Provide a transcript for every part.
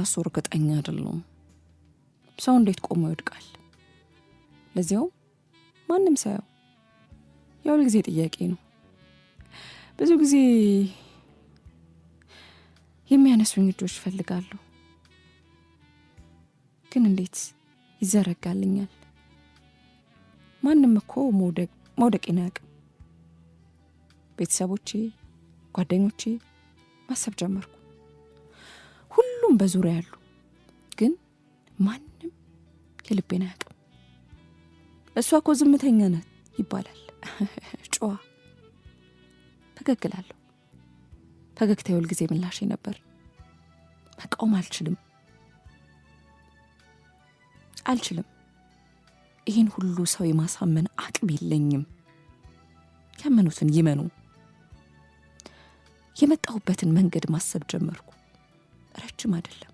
ራሱ እርግጠኛ አይደለም። ሰው እንዴት ቆሞ ይወድቃል? ለዚያው ማንም ሳያው። የሁል ጊዜ ጥያቄ ነው። ብዙ ጊዜ የሚያነሱኝ እጆች እፈልጋለሁ፣ ግን እንዴት ይዘረጋልኛል? ማንም እኮ መውደቄን አያውቅም። ቤተሰቦቼ፣ ጓደኞቼ ማሰብ ጀመርኩ። ሁሉም በዙሪያ ያሉ፣ ግን ማንም የልቤን አያውቅም። እሷ እኮ ዝምተኛ ናት ይባላል። ጨዋ ፈገግ እላለሁ። ፈገግታ የሁል ጊዜ ምላሼ ነበር። መቃወም አልችልም። ይህን ሁሉ ሰው የማሳመን አቅም የለኝም። ያመኑትን ይመኑ። የመጣሁበትን መንገድ ማሰብ ጀመርኩ። ረጅም አይደለም።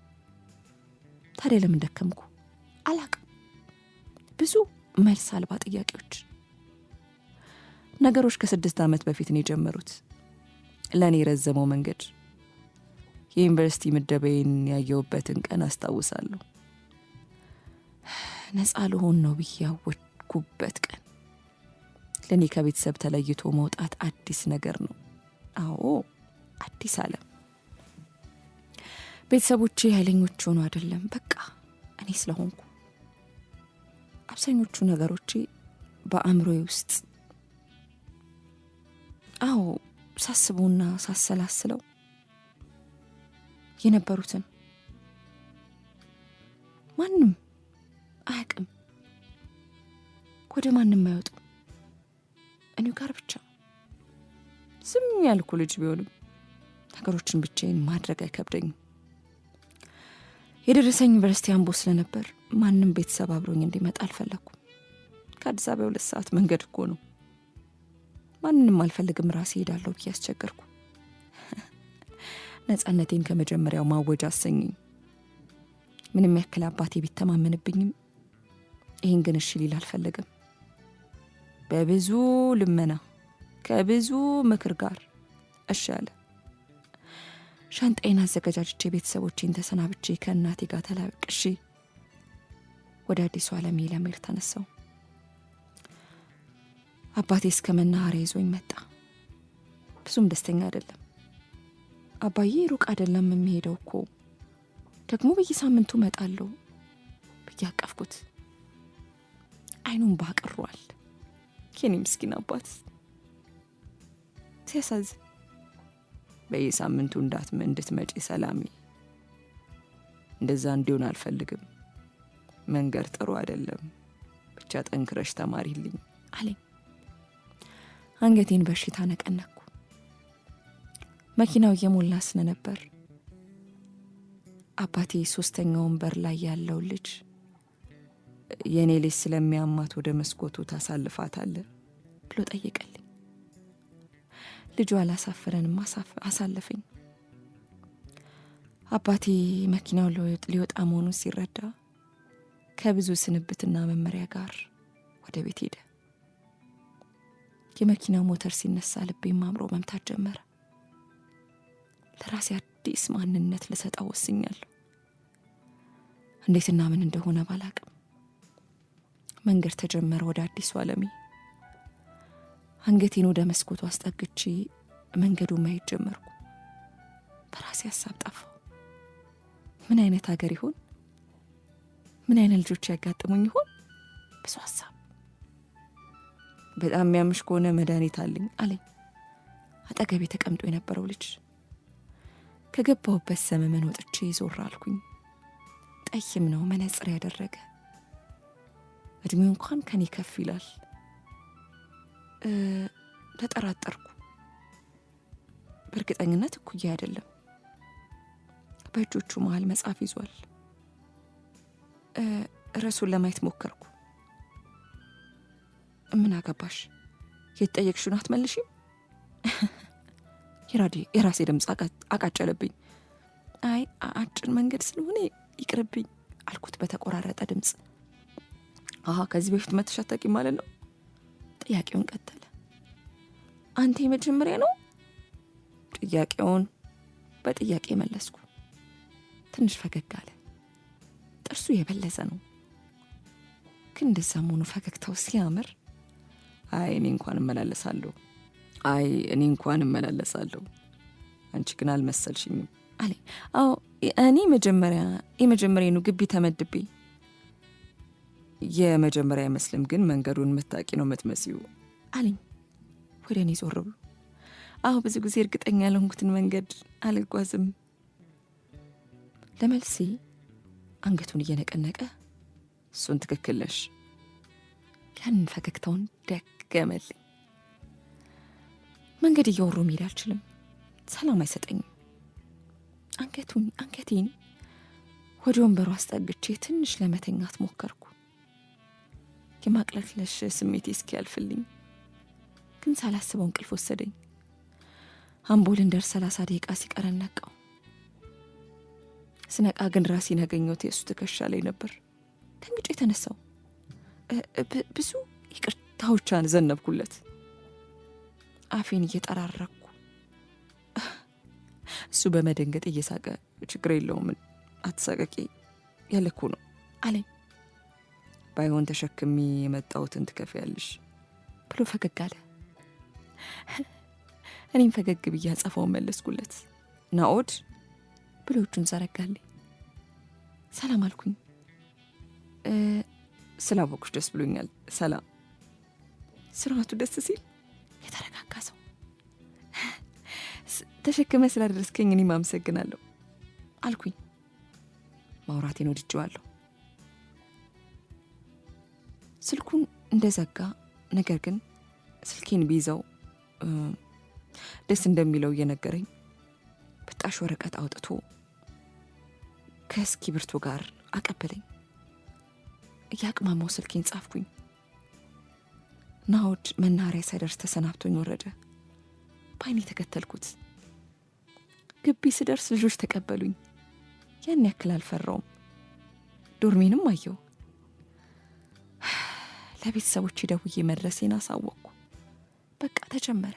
ታዲያ ለምን ደከምኩ? አላቅም። ብዙ መልስ አልባ ጥያቄዎች። ነገሮች ከ6 ዓመት በፊት ነው የጀመሩት። ለእኔ የረዘመው መንገድ የዩኒቨርሲቲ ምደባዬን ያየሁበትን ቀን አስታውሳለሁ። ነፃ ልሆን ነው ብዬ ያወጅኩበት ቀን። ለእኔ ከቤተሰብ ተለይቶ መውጣት አዲስ ነገር ነው። አዎ አዲስ ዓለም። ቤተሰቦቼ ኃይለኞች ሆኖ አይደለም፣ በቃ እኔ ስለሆንኩ። አብዛኞቹ ነገሮቼ በአእምሮዬ ውስጥ ሳስበውና ሳሰላስለው የነበሩትን ማንም አያውቅም። ወደ ማንም አይወጡ፣ እኔ ጋር ብቻ። ዝም ያልኩ ልጅ ቢሆንም ነገሮችን ብቻዬን ማድረግ አይከብደኝም። የደረሰኝ ዩኒቨርሲቲ አምቦ ስለነበር ማንም ቤተሰብ አብሮኝ እንዲመጣ አልፈለኩም። ከአዲስ አበባ 2 ሰዓት መንገድ እኮ ነው። ማንንም አልፈልግም፣ ራሴ ሄዳለሁ ብዬ አስቸገርኩ። ነፃነቴን ከመጀመሪያው ማወጅ አሰኘኝ። ምንም ያክል አባቴ ቢተማመንብኝም ይህን ግን እሺ ሊል አልፈለገም። በብዙ ልመና ከብዙ ምክር ጋር እሺ አለ። ሻንጣዬን አዘገጃጅቼ ቤተሰቦቼን ተሰናብቼ ከእናቴ ጋር ተላቅሼ ወደ አዲሱ ዓለም ለመሄድ ተነሳው። አባቴ እስከ መናኸሪያ ይዞኝ መጣ። ብዙም ደስተኛ አይደለም። አባዬ ሩቅ አይደለም የሚሄደው እኮ፣ ደግሞ በየሳምንቱ መጣለሁ ብዬ አቀፍኩት። አይኑን ባቅሯል። የኔ ምስኪን አባት ሲያሳዝን። በየሳምንቱ እንድትመጪ ሰላሜ፣ እንደዛ እንዲሆን አልፈልግም። መንገድ ጥሩ አይደለም፣ ብቻ ጠንክረሽ ተማሪልኝ አለኝ። አንገቴን በሽታ ነቀነኩ። መኪናው እየሞላ ስለነበር አባቴ 3ኛው ወንበር ላይ ያለው ልጅ የኔ ልጅ ስለሚያማት ወደ መስኮቱ ታሳልፋታለህ ብሎ ጠየቀልኝ። ልጁ አላሳፈረንም፣ አሳለፈኝ። አባቴ መኪናው ሊወጣ መሆኑን ሲረዳ ከብዙ ስንብትና መመሪያ ጋር ወደ ቤት ሄደ። የመኪናው ሞተር ሲነሳ ልቤም አምሮ መምታት ጀመረ። ለራሴ አዲስ ማንነት ልሰጠው ወስኛለሁ። እንዴትና ምን እንደሆነ ባላቅም መንገድ ተጀመረ ወደ አዲሱ ዓለሜ። አንገቴን ወደ መስኮቱ አስጠግቼ መንገዱ ማየት ጀመርኩ። በራሴ ሀሳብ ጠፋው። ምን አይነት ሀገር ይሆን? ምን አይነት ልጆች ያጋጥሙኝ ይሆን? ብዙ ሀሳብ። በጣም የሚያምሽ ከሆነ መድኃኒት አለኝ አለኝ አጠገቤ ተቀምጦ የነበረው ልጅ። ከገባሁበት ሰመመን ወጥቼ ዞር አልኩኝ። ጠይም ነው፣ መነጽር ያደረገ፣ እድሜው እንኳን ከኔ ከፍ ይላል። ተጠራጠርኩ። በእርግጠኝነት እኩያ አይደለም። በእጆቹ መሃል መጽሐፍ ይዟል። ርዕሱን ለማየት ሞከርኩ። ምን አገባሽ? የተጠየቅሽውን አትመልሺም? የራሴ ድምፅ አቃጨለብኝ። አይ አጭር መንገድ ስለሆነ ይቅርብኝ አልኩት በተቆራረጠ ድምፅ። ከዚህ በፊት መተሽ አታውቂም ማለት ነው? ጥያቄውን ቀጠለ። አንተ የመጀመሪያ ነው? ጥያቄውን በጥያቄ መለስኩ። ትንሽ ፈገግ አለ። ጥርሱ የበለዘ ነው፣ ግን እንደዛም ሆኖ ፈገግታው ሲያምር እኔ እንኳን እመላለሳለሁ አንቺ ግን አልመሰልሽኝም አለኝ። አዎ እኔ የመጀመሪያ ነው ግቢ ተመድቤ። የመጀመሪያ አይመስልም፣ ግን መንገዱን ምታቂ ነው የምትመስዩ አለኝ ወደ እኔ ዞር ብሎ። አዎ ብዙ ጊዜ እርግጠኛ ያልሆንኩትን መንገድ አልጓዝም። ለመልሴ አንገቱን እየነቀነቀ እሱን ትክክል ነሽ፣ ያንን ፈገግታውን ደገመልኝ። መንገድ እያወሩ መሄድ አልችልም፣ ሰላም አይሰጠኝም። አንገቴን ወደ ወንበሩ አስጠግቼ ትንሽ ለመተኛት ሞከርኩ፣ የማቅለሽለሽ ስሜቴ እስኪያልፍልኝ። ግን ሳላስበው እንቅልፍ ወሰደኝ። አምቦ ልንደርስ 30 ደቂቃ ሲቀረን ነቃው። ስነቃ ግን ራሴን ያገኘሁት የእሱ ትከሻ ላይ ነበር። ደንግጬ የተነሳው ብዙ ይቅርታዎችን ዘነብኩለት፣ አፌን እየጠራረኩ። እሱ በመደንገጥ እየሳቀ ችግር የለውም አትሳቀቂ ያለኩ ነው አለኝ። ባይሆን ተሸክሚ የመጣሁትን ትከፍያለሽ ብሎ ፈገግ አለ። እኔም ፈገግ ብዬ አጸፋውን መለስኩለት። ናኦድ ብሎ እጁን ዘረጋልኝ። ሰላም አልኩኝ። ስላወኩሽ ደስ ብሎኛል። ሰላም። ስርዓቱ ደስ ሲል የተረጋጋ ሰው። ተሸክመ ስላደረስከኝ እኔም አመሰግናለሁ አልኩኝ። ማውራቴን ወድጄዋለሁ። ስልኩን እንደዘጋ፣ ነገር ግን ስልኬን ቢይዘው ደስ እንደሚለው እየነገረኝ በጣሽ ወረቀት አውጥቶ ከእስክሪብቶ ጋር አቀበለኝ። እያቅማማው ስልኬን ጻፍኩኝ። ናኦድ መናኸሪያ ሳይደርስ ተሰናብቶኝ ወረደ። በዓይኔ ተከተልኩት። ግቢ ስደርስ ልጆች ተቀበሉኝ። ያን ያክል አልፈራውም። ዶርሜንም አየው። ለቤተሰቦቼ ደውዬ መድረሴን አሳወቅኩ። በቃ ተጀመረ።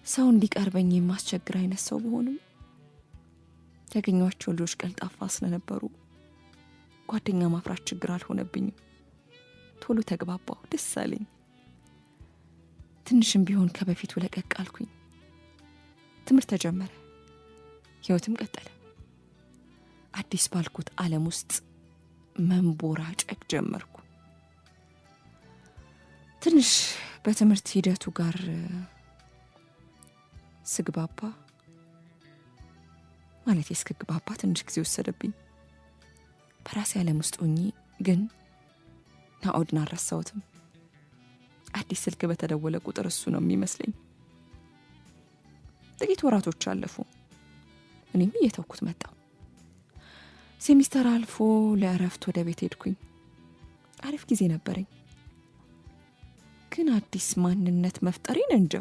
ሰው እንዲቀርበኝ የማስቸግር አይነት ሰው በሆንም ያገኘኋቸው ልጆች ቀልጣፋ ስለነበሩ ጓደኛ ማፍራት ችግር አልሆነብኝም። ቶሎ ተግባባሁ፣ ደስ አለኝ። ትንሽም ቢሆን ከበፊቱ ለቀቅ አልኩኝ። ትምህርት ተጀመረ፣ ህይወትም ቀጠለ። አዲስ ባልኩት ዓለም ውስጥ መንቦራጨቅ ጀመርኩ። ትንሽ በትምህርት ሂደቱ ጋር ስግባባ ማለት እስክግባባ ትንሽ ጊዜ ወሰደብኝ። በራሴ ዓለም ውስጥ ሆኜ ግን ናኦድን አልረሳሁትም። አዲስ ስልክ በተደወለ ቁጥር እሱ ነው የሚመስለኝ። ጥቂት ወራቶች አለፉ። እኔም እየተውኩት መጣሁ። ሴሚስተር አልፎ ለእረፍት ወደ ቤት ሄድኩኝ። አሪፍ ጊዜ ነበረኝ። ግን አዲስ ማንነት መፍጠሬን እንጃ።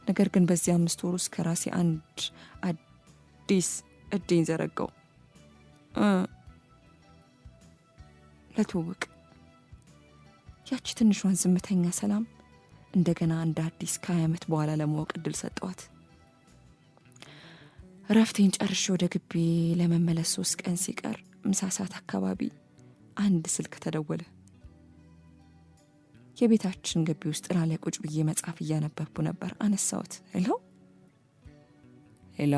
ነገር ግን በዚህ 5 ወር ውስጥ ከራሴ አንድ አዲስ እድኝ ዘረጋው። ለትውውቅ ያቺ ትንሿን ዝምተኛ ሰላም እንደገና እንደ አዲስ ከ20 ዓመት በኋላ ለማወቅ እድል ሰጠዋት። ረፍቴን ጨርሼ ወደ ግቢ ለመመለስ 3 ቀን ሲቀር ምሳ ሰዓት አካባቢ አንድ ስልክ ተደወለ። የቤታችን ግቢ ውስጥ ጥላ ላይ ቁጭ ብዬ መጽሐፍ እያነበብኩ ነበር። አነሳሁት። ሄሎ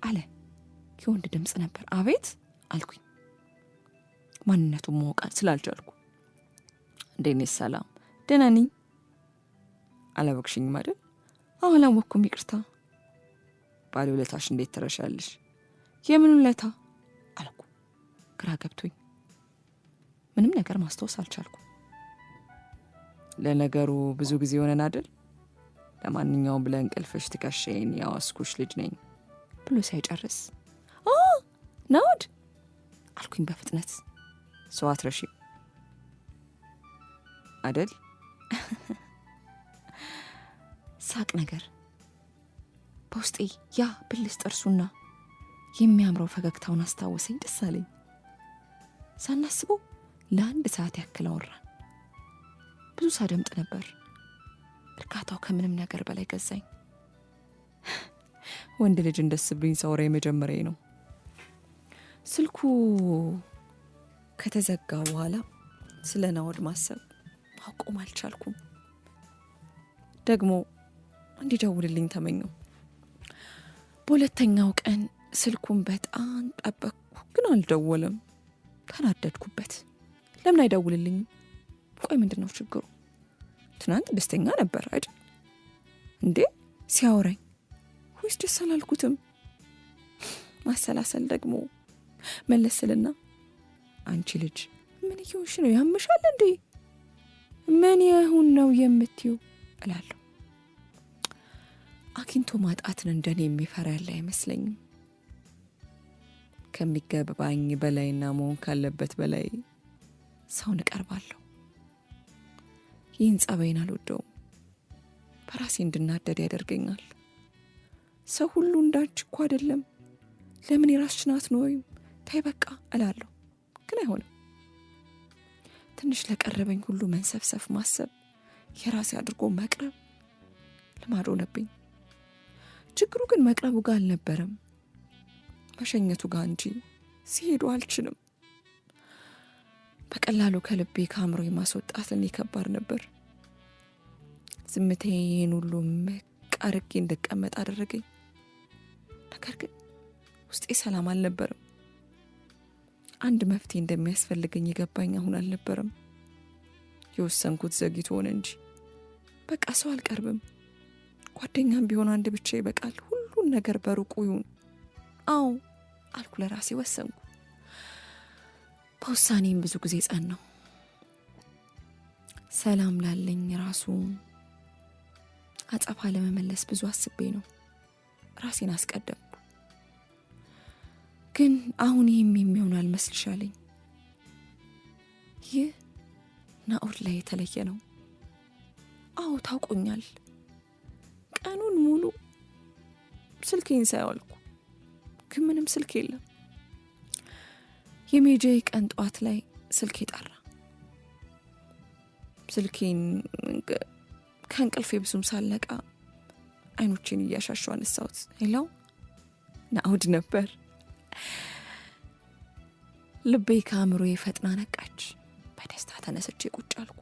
አለ። የወንድ ድምፅ ነበር። አቤት አልኩኝ፣ ማንነቱን ማወቅ ስላልቻልኩ። እንዴት ነሽ? ሰላም። ደህና ነኝ። አላወቅሽኝም አይደል? አዎ አላወቅኩም፣ ይቅርታ። ባለውለታሽ እንዴት ትረሻለሽ? የምን ውለታ አልኩ፣ ግራ ገብቶኝ። ምንም ነገር ማስታወስ አልቻልኩም። ለነገሩ ብዙ ጊዜ ሆነን አይደል? ለማንኛውም ብለህ እንቅልፍሽ ትከሻዬን ያዋስኩሽ ልጅ ነኝ ብሎ ሳይጨርስ ናኦድ አልኩኝ በፍጥነት። ሰው አትረሺም አይደል? ሳቅ ነገር በውስጤ ያ ብልስ ጥርሱና የሚያምረው ፈገግታውን አስታወሰኝ። ደስ አለኝ። ሳናስበው ለ1 ሰዓት ያክል አወራን። ብዙ ሳደምጥ ነበር። እርካታው ከምንም ነገር በላይ ገዛኝ። ወንድ ልጅ እንደስብኝ ሳወራ የመጀመሪያ ነው። ስልኩ ከተዘጋ በኋላ ስለ ናኦድ ማሰብ ማቆም አልቻልኩም። ደግሞ እንዲደውልልኝ ተመኘው። በሁለተኛው ቀን ስልኩን በጣም ጠበቅኩ፣ ግን አልደወለም። ተናደድኩበት። ለምን አይደውልልኝም? ቆይ ምንድን ነው ችግሩ? ትናንት ደስተኛ ነበር አይደል እንዴ ሲያወራኝ? ወይስ ደስ አላልኩትም? ማሰላሰል ደግሞ መለስልና አንቺ ልጅ ምን እየሆንሽ ነው? ያምሻል እንዴ? ምን ይሁን ነው የምትዩ እላለሁ። አግኝቶ ማጣትን እንደኔ የሚፈራ ያለ አይመስለኝም። ከሚገባኝ በላይና መሆን ካለበት በላይ ሰውን እቀርባለሁ። ይህን ጸባይን አልወደውም። በራሴ እንድናደድ ያደርገኛል። ሰው ሁሉ እንዳንቺ እኮ አይደለም፣ ለምን የራስሽን አትኖሪም? ተይ በቃ እላለሁ። ግን አይሆንም። ትንሽ ለቀረበኝ ሁሉ መንሰፍሰፍ፣ ማሰብ፣ የራሴ አድርጎ መቅረብ ልማድ ሆነብኝ። ችግሩ ግን መቅረቡ ጋር አልነበረም፣ መሸኘቱ ጋር እንጂ። ሲሄዱ አልችልም። በቀላሉ ከልቤ ከአእምሮ የማስወጣት ለኔ ከባድ ነበር። ዝምታዬን ሁሉ መቃርጌ እንድቀመጥ አደረገኝ። ነገር ግን ውስጤ ሰላም አልነበረም። አንድ መፍትሄ እንደሚያስፈልገኝ የገባኝ አሁን አልነበረም። የወሰንኩት ዘግይቶ ሆነ እንጂ በቃ ሰው አልቀርብም። ጓደኛም ቢሆን አንድ ብቻ ይበቃል። ሁሉን ነገር በሩቁ ይሁን። አዎ አልኩ፣ ለራሴ ወሰንኩ። በውሳኔም ብዙ ጊዜ ጸናው። ሰላም ላለኝ ራሱ አጸፋ ለመመለስ ብዙ አስቤ ነው ራሴን አስቀደምኩ። ግን አሁን ይህም የሚሆን አልመስልሻለኝ። ይህ ናኦድ ላይ የተለየ ነው። አዎ ታውቆኛል። ቀኑን ሙሉ ስልኬን ሳያወልኩ፣ ግን ምንም ስልክ የለም። የሜጃዬ ቀን ጧት ላይ ስልኬ ጠራ። ስልኬን ከእንቅልፌ ብዙም ሳልነቃ አይኖቼን እያሻሸሁ አነሳሁት። ሄሎ ናኦድ ነበር። ልቤ ከአእምሮዬ ፈጥና ነቃች። በደስታ ተነስቼ ቁጭ አልኩ።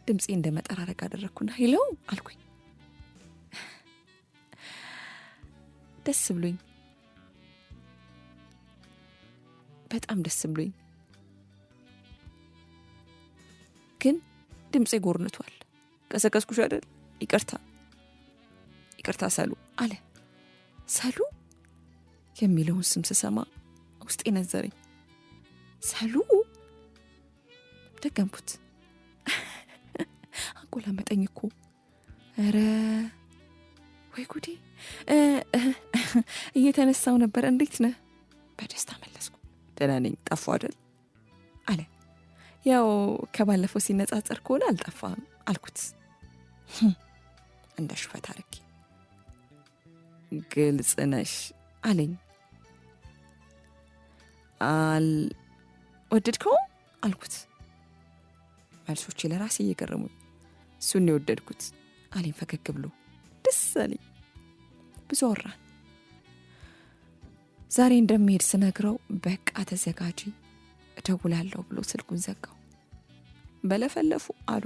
ድምፄ እንደ መጠራረግ አደረግኩና ሄሎ አልኩኝ። ደስ ብሎኝ፣ በጣም ደስ ብሎኝ፣ ግን ድምፄ ጎርንቷል። ቀሰቀስኩሽ አይደል? ይቅርታ ሰሉ አለ። ሰሉ የሚለውን ስም ስሰማ ውስጤ ነዘረኝ። ሰሉ ደገምኩት። አቆላመጠኝ እኮ። ኧረ ወይ ጉዴ! እየተነሳው ነበር። እንዴት ነህ? በደስታ መለስኩ። ደህና ነኝ። ጠፋ አይደል አለ። ያው ከባለፈው ሲነጻጸር ከሆነ አልጠፋም አልኩት እንደ ሽፈት አርጌ። ግልጽ ነሽ አለኝ። ወደድከው አልኩት። መልሶቼ ለራሴ እየገረሙኝ እሱን ነው የወደድኩት አለኝ ፈገግ ብሎ። ደስ አለኝ። ብዙ አወራን። ዛሬ እንደሚሄድ ስነግረው በቃ ተዘጋጂ እደውላለሁ ብሎ ስልኩን ዘጋው። በለፈለፉ አሉ።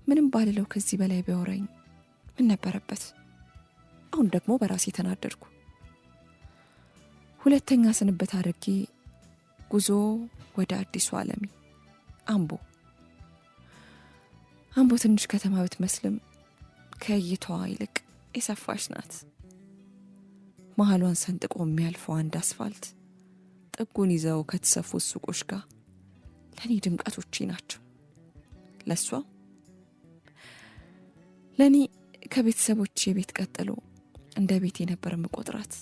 ምንም ባልለው ከዚህ በላይ ቢያወራኝ ምን ነበረበት? አሁን ደግሞ በራሴ ተናደድኩ። ሁለተኛ ስንብት አድርጌ ጉዞ ወደ አዲሱ ዓለሜ አምቦ። ትንሽ ከተማ ብትመስልም ከእይታዋ ይልቅ የሰፋች ናት። መሀሏን ሰንጥቆ የሚያልፈው አንድ አስፋልት፣ ጥጉን ይዘው ከተሰፉት ሱቆች ጋር ለእኔ ድምቀቶቼ ናቸው። ለእኔ ከቤተሰቦቼ ቤት ቀጥሎ እንደ ቤቴ ነበር የምቆጥራት።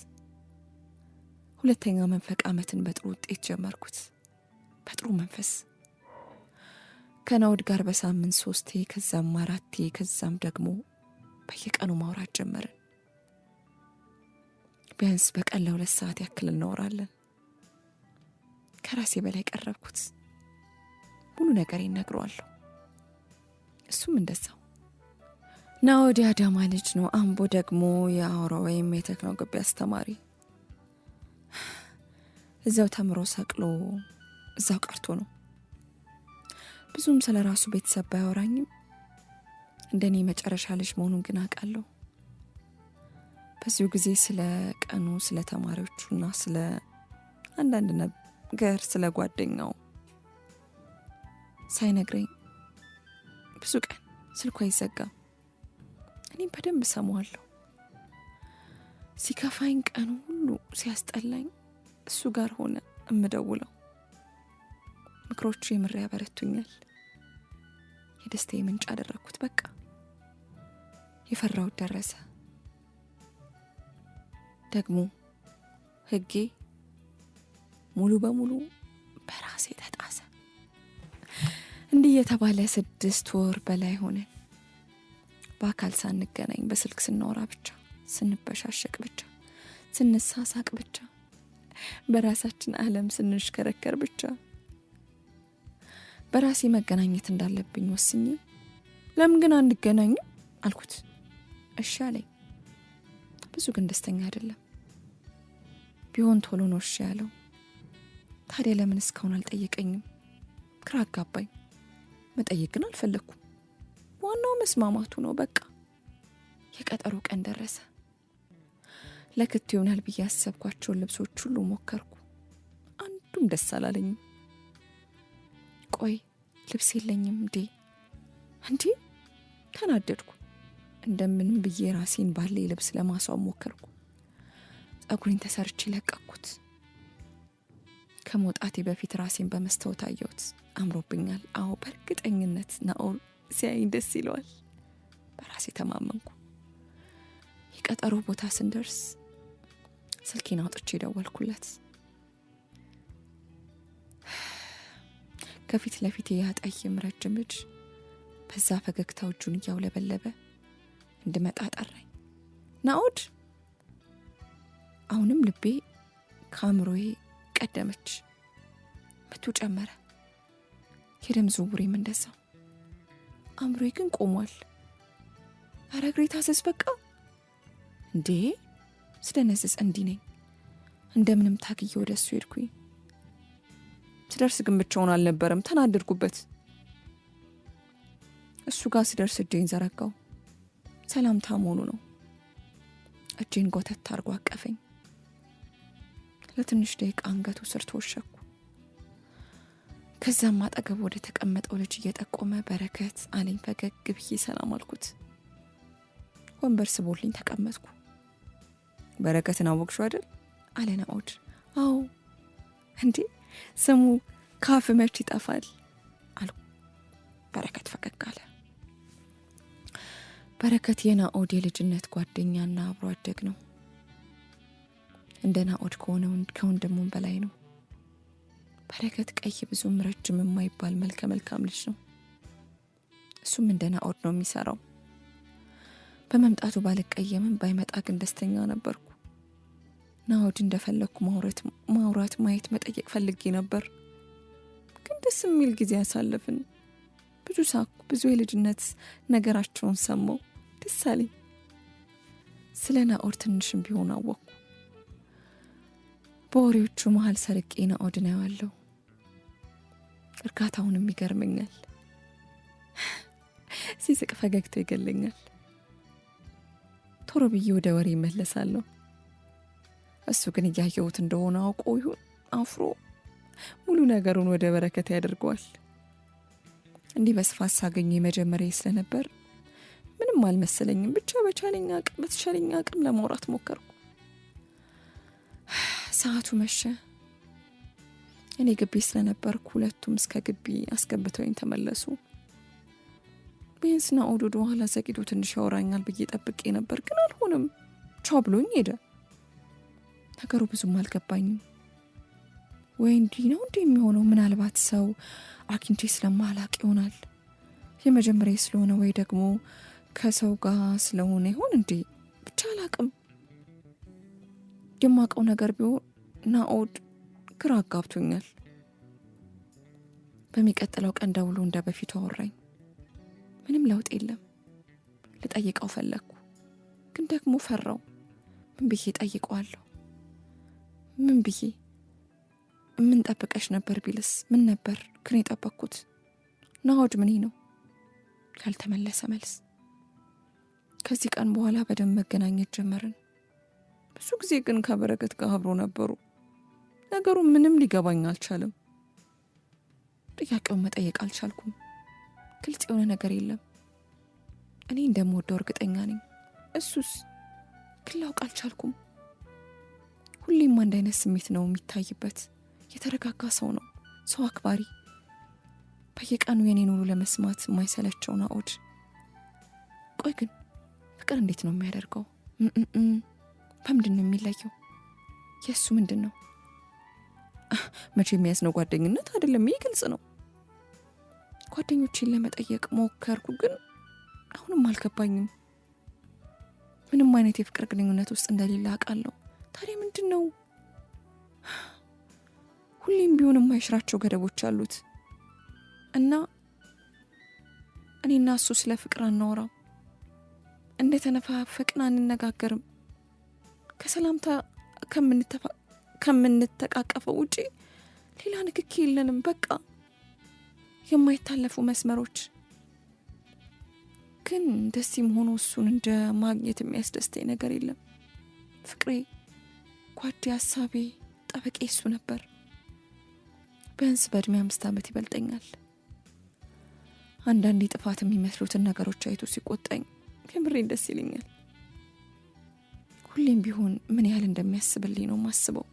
ሁለተኛ መንፈቅ ዓመትን በጥሩ ውጤት ጀመርኩት። በጥሩ መንፈስ ከናኦድ ጋር በሳምንት 3 ከዛም 4 ከዛም ደግሞ በየቀኑ ማውራት ጀመርን። ቢያንስ በቀን ለ2 ሰዓት ያክል እናወራለን። ከራሴ በላይ ቀረብኩት። ሙሉ ነገር ይነግረዋለሁ። እሱም እንደዛው። ናኦድ የአዳማ ልጅ ነው። አምቦ ደግሞ የአውሮ ወይም የቴክኖ ግቢ አስተማሪ። እዛው ተምሮ ሰቅሎ እዛው ቀርቶ ነው። ብዙም ስለ ራሱ ቤተሰብ ባያወራኝም እንደኔ መጨረሻ ልጅ መሆኑን ግን አውቃለሁ። በዚሁ ጊዜ ስለ ቀኑ፣ ስለ ተማሪዎቹና ስለ አንዳንድ ነገር ስለ ጓደኛው ሳይነግረኝ ብዙ ቀን ስልኩ አይዘጋም። እኔም በደንብ ሰማዋለሁ። ሲከፋኝ ቀኑ ሁሉ ሲያስጠላኝ እሱ ጋር ሆነ እምደውለው። ምክሮቹ የምር ያበረቱኛል። የደስታዬ ምንጭ አደረኩት። በቃ የፈራሁት ደረሰ። ደግሞ ህጌ ሙሉ በሙሉ በራሴ ተጣሰ። እንዲህ የተባለ 6 ወር በላይ ሆነ። በአካል ሳንገናኝ በስልክ ስናወራ ብቻ፣ ስንበሻሸቅ ብቻ፣ ስንሳሳቅ ብቻ፣ በራሳችን ዓለም ስንሽከረከር ብቻ። በራሴ መገናኘት እንዳለብኝ ወስኜ ለምን ግን አንገናኝም አልኩት። እሺ አለኝ። ብዙ ግን ደስተኛ አይደለም። ቢሆን ቶሎ ነው እሺ ያለው። ታዲያ ለምን እስካሁን አልጠየቀኝም? ግራ አጋባኝ። መጠየቅ ግን አልፈለኩም። ዋናው መስማማቱ ነው። በቃ የቀጠሮ ቀን ደረሰ። ለክት ይሆናል ብዬ ያሰብኳቸውን ልብሶች ሁሉ ሞከርኩ። አንዱም ደስ አላለኝም። ቆይ ልብስ የለኝም እንዴ? ተናደድኩ። እንደምንም ብዬ ራሴን ባለ ልብስ ለማስዋብ ሞከርኩ። ጸጉሬን ተሰርቼ ለቀኩት። ከመውጣቴ በፊት ራሴን በመስታወት አየሁት። አምሮብኛል። አዎ በእርግጠኝነት ናኦል ሲያይኝ ደስ ይለዋል። በራሴ ተማመንኩ። የቀጠሮ ቦታ ስንደርስ ስልኬን አውጥቼ ደወልኩለት። ከፊት ለፊት ያጠይም ረጅም እጅ በዛ ፈገግታው እጁን እያውለበለበ እንድመጣ ጠራኝ። ናኦድ። አሁንም ልቤ ከአእምሮዬ ቀደመች። ምቱ ጨመረ። የደም ዝውውሬም እንደዛው። አእምሮዬ ግን ቆሟል። ኧረ እግሬ ታዘዝ በቃ። እንዴ ስደነዝዝ እንዲህ ነኝ። እንደምንም ታግዬ ወደ እሱ ሄድኩኝ። ስደርስ ግን ብቻውን አልነበረም። ተናደድኩበት። እሱ ጋር ስደርስ እጄን ዘረጋው። ሰላምታ መሆኑ ነው። እጄን ጎተት አርጎ አቀፈኝ። ለትንሽ ደቂቃ አንገቱ ስር ተወሸኩ። ከዛም አጠገብ ወደ ተቀመጠው ልጅ እየጠቆመ በረከት አለኝ። ፈገግ ብዬ ሰላም አልኩት። ወንበር ስቦልኝ ተቀመጥኩ። በረከትን አወቅሽው አይደል አለ ናኦድ። አዎ። እንዴ ስሙ ካፍ መች ይጠፋል አልኩ። በረከት ፈገግ አለ። በረከት የናኦድ የልጅነት ጓደኛና አብሮ አደግ ነው። እንደ ናኦድ ከሆነው ከወንድሙም በላይ ነው። በረከት ቀይ ብዙም ረጅም የማይባል መልከ መልካም ልጅ ነው። እሱም እንደ ናኦድ ነው የሚሰራው። በመምጣቱ ባልቀየምም ባይመጣ ግን ደስተኛ ነበርኩ። ናኦድ እንደፈለኩ ማውራት፣ ማየት፣ መጠየቅ ፈልጌ ነበር። ግን ደስ የሚል ጊዜ ያሳለፍን። ብዙ ሳኩ፣ ብዙ የልጅነት ነገራቸውን ሰማው። ደስ አለኝ። ስለ ናኦድ ትንሽም ቢሆን አወቅኩ። በወሬዎቹ መሀል ሰርቄ ናኦድን አየዋለሁ። እርካታውንም ይገርመኛል። ሲስቅ ፈገግታው ይገለኛል። ቶሎ ብዬ ወደ ወሬ ይመለሳለሁ። እሱ ግን እያየሁት እንደሆነ አውቆ ይሁን አፍሮ ሙሉ ነገሩን ወደ በረከት ያደርገዋል። እንዲህ በስፋት ሳገኘ የመጀመሪያ ስለነበር ምንም አልመሰለኝም። ብቻ በተቻለኝ አቅም ለማውራት ሞከርኩ። ሰዓቱ መሸ። እኔ ግቢ ስለነበርኩ ሁለቱም እስከ ግቢ አስገብተውኝ ተመለሱ። ቢያንስ ናኦድ ወደ ኋላ ዘግይቶ ትንሽ ያወራኛል ብዬ ጠብቄ ነበር፣ ግን አልሆነም። ቻው ብሎኝ ሄደ። ነገሩ ብዙም አልገባኝም። ወይ እንዲህ ነው እንዲህ የሚሆነው? ምናልባት ሰው አግኝቼ ስለማላቅ ይሆናል። የመጀመሪያ ስለሆነ ወይ ደግሞ ከሰው ጋር ስለሆነ ይሆን እንዴ? ብቻ አላቅም። የማውቀው ነገር ቢሆን ናኦድ ግራ አጋብቶኛል። በሚቀጥለው ቀን ደውሎ እንደ በፊቱ አወራኝ። ምንም ለውጥ የለም። ልጠይቀው ፈለግኩ፣ ግን ደግሞ ፈራው። ምን ብዬ ጠይቀዋለሁ? ምን ብዬ? ምን ጠብቀሽ ነበር ቢልስ ምን ነበር ግን የጠበቅኩት? ናኦድ ምን ነው? ያልተመለሰ መልስ። ከዚህ ቀን በኋላ በደንብ መገናኘት ጀመርን። ብዙ ጊዜ ግን ከበረከት ጋር አብሮ ነበሩ። ነገሩ ምንም ሊገባኝ አልቻለም። ጥያቄውን መጠየቅ አልቻልኩም። ግልጽ የሆነ ነገር የለም። እኔ እንደምወደው እርግጠኛ ነኝ። እሱስ ግን ላውቅ አልቻልኩም። ሁሌም አንድ አይነት ስሜት ነው የሚታይበት። የተረጋጋ ሰው ነው፣ ሰው አክባሪ፣ በየቀኑ የኔን ውሎ ለመስማት የማይሰለቸው ናኦድ። ቆይ ግን ፍቅር እንዴት ነው የሚያደርገው? በምንድን ነው የሚለየው? የእሱ ምንድን ነው? መቼ የሚያዝነው ጓደኝነት አይደለም፣ ይህ ግልጽ ነው። ጓደኞቼን ለመጠየቅ ሞከርኩ፣ ግን አሁንም አልገባኝም። ምንም አይነት የፍቅር ግንኙነት ውስጥ እንደሌለ አውቃለሁ። ታዲያ ምንድን ነው? ሁሌም ቢሆን የማይሽራቸው ገደቦች አሉት እና እኔና እሱ ስለ ፍቅር አናወራም፣ እንደተነፋፈቅን አንነጋገርም። ከሰላምታ ከምንተቃቀፈው ውጪ ሌላ ንክኪ የለንም። በቃ የማይታለፉ መስመሮች። ግን እንደዚህም ሆኖ እሱን እንደ ማግኘት የሚያስደስተኝ ነገር የለም። ፍቅሬ፣ ጓዴ፣ ሀሳቤ፣ ጠበቄ እሱ ነበር። ቢያንስ በእድሜ 5 ዓመት ይበልጠኛል። አንዳንዴ ጥፋት የሚመስሉትን ነገሮች አይቶ ሲቆጣኝ ከምሬን ደስ ይለኛል። ሁሌም ቢሆን ምን ያህል እንደሚያስብልኝ ነው ማስበው።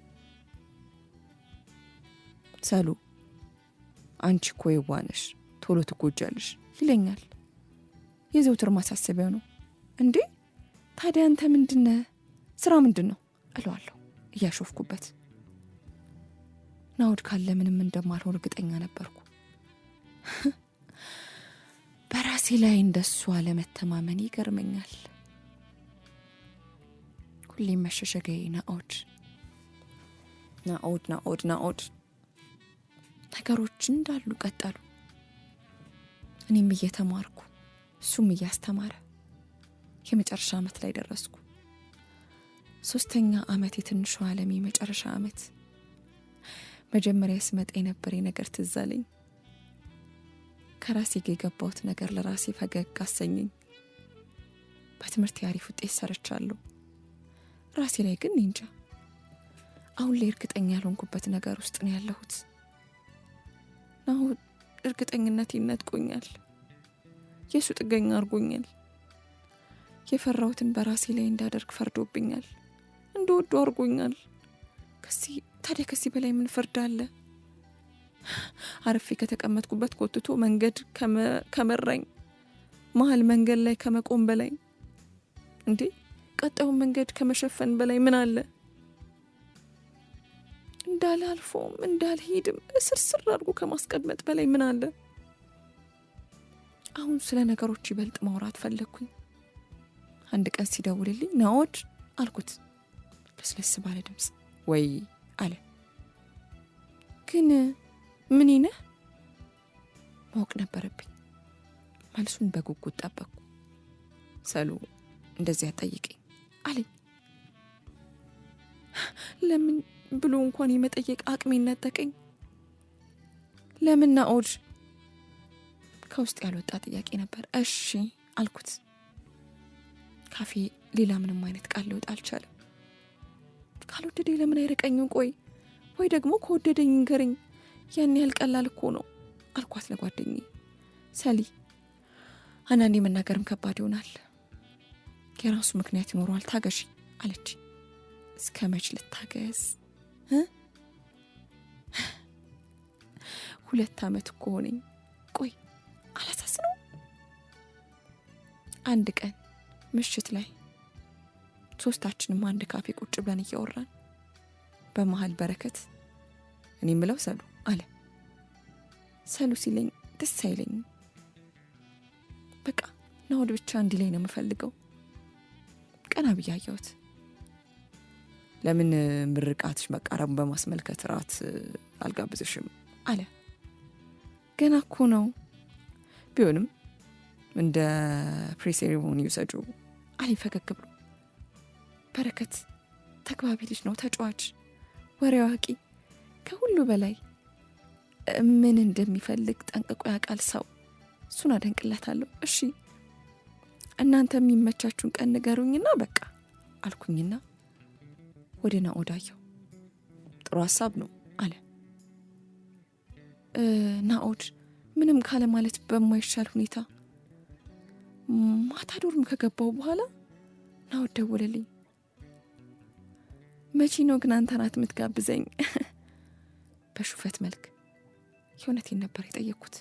ሰሉ፣ አንቺ እኮ የዋህ ነሽ፣ ቶሎ ትጎጃለሽ ይለኛል። የዘውትር ማሳሰቢያው ነው። እንዴ ታዲያ አንተ ምንድነህ? ስራ ምንድን ነው እለዋለሁ እያሾፍኩበት። ናኦድ ካለ ምንም እንደማልሆን እርግጠኛ ነበርኩ። በራሴ ላይ እንደሱ አለመተማመን ይገርመኛል። ሁሌም መሸሸገዬ ናኦድ ናኦድ ናኦድ ናኦድ። ነገሮች እንዳሉ ቀጠሉ። እኔም እየተማርኩ እሱም እያስተማረ የመጨረሻ ዓመት ላይ ደረስኩ። 3ኛ ዓመት የትንሿ ዓለም የመጨረሻ ዓመት። መጀመሪያ ስመጣ የነበረ ነገር ትዝ አለኝ። ከራሴ ጋር የገባሁት ነገር ለራሴ ፈገግ አሰኘኝ። በትምህርት አሪፍ ውጤት ሰርቻለሁ። ራሴ ላይ ግን እንጃ፣ አሁን ላይ እርግጠኛ ያልሆንኩበት ነገር ውስጥ ነው ያለሁት። ናኦድ እርግጠኝነቴን ነጥቆኛል። የሱ ጥገኛ አድርጎኛል። የፈራሁትን በራሴ ላይ እንዳደርግ ፈርዶብኛል። እንደወዱ አድርጎኛል። ከዚህ በላይ ምን ፍርድ አለ? አረፌ ከተቀመጥኩበት ኮትቶ መንገድ ከመራኝ መሀል መንገድ ላይ ከመቆም በላይ እንዴ ቀጣዩን መንገድ ከመሸፈን በላይ ምን አለ? እንዳላልፎም እንዳልሄድም እስርስር አድርጎ ከማስቀመጥ በላይ ምን አለ? አሁን ስለ ነገሮች ይበልጥ ማውራት ፈለግኩኝ። አንድ ቀን ሲደውልልኝ ናኦድ አልኩት ለስለስ ባለ ድምፅ። ወይ አለ። ግን ምን ነህ? ማወቅ ነበረብኝ። መልሱን በጉጉት ጠበቅኩ። ሰሉ እንደዚህ አትጠይቀኝ አለኝ። ለምን ብሎ እንኳን የመጠየቅ አቅሜን ነጠቀኝ። ለምን ናኦድ? ከውስጥ ያልወጣ ጥያቄ ነበር። እሺ አልኩት። ካፌ ሌላ ምንም አይነት ቃል ሊወጣ አልቻለም። ካልወደደኝ ለምን አይርቀኝም? ቆይ ወይ ደግሞ ከወደደኝ ንገረኝ። ያን ያህል ቀላል እኮ ነው አልኳት ለጓደኛዬ። ሰሊ፣ አንዳንዴ መናገርም ከባድ ይሆናል። የራሱ ምክንያት ይኖረዋል። ታገሺ አለች። እስከ መች ልታገዝ? 2 ዓመት እኮ ሆነኝ። ቆይ አላሳስነው? አንድ ቀን ምሽት ላይ 3ታችንም አንድ ካፌ ቁጭ ብለን እያወራን በመሃል በረከት እኔ ምለው ሰሉ አለ። ሰሉ ሲለኝ ደስ አይለኝም። በቃ ናኦድ ብቻ እንዲለኝ ነው የምፈልገው። ቀና ብዬ አየሁት። ለምን ምርቃትሽ መቃረቡን በማስመልከት ራት አልጋብዝሽም አለ። ገና እኮ ነው። ቢሆንም እንደ ፕሪሴሪሞኒ ይሰጁ አለኝ ፈገግ ብሎ። በረከት ተግባቢ ልጅ ነው፣ ተጫዋች፣ ወሬ አዋቂ፣ ከሁሉ በላይ ምን እንደሚፈልግ ጠንቅቆ ያውቃል ሰው። እሱን አደንቅለታለሁ። እሺ እናንተ የሚመቻችሁን ቀን ንገሩኝና በቃ አልኩኝና ወደ ናኦድ አየሁ። ጥሩ ሀሳብ ነው አለ ናኦድ ምንም ካለ ማለት በማይሻል ሁኔታ። ማታ ዶርም ከገባው በኋላ ናኦድ ደወለልኝ። መቼ ነው ግን አንተ ናት የምትጋብዘኝ? በሹፈት መልክ። የእውነቴን ነበር የጠየቅኩት።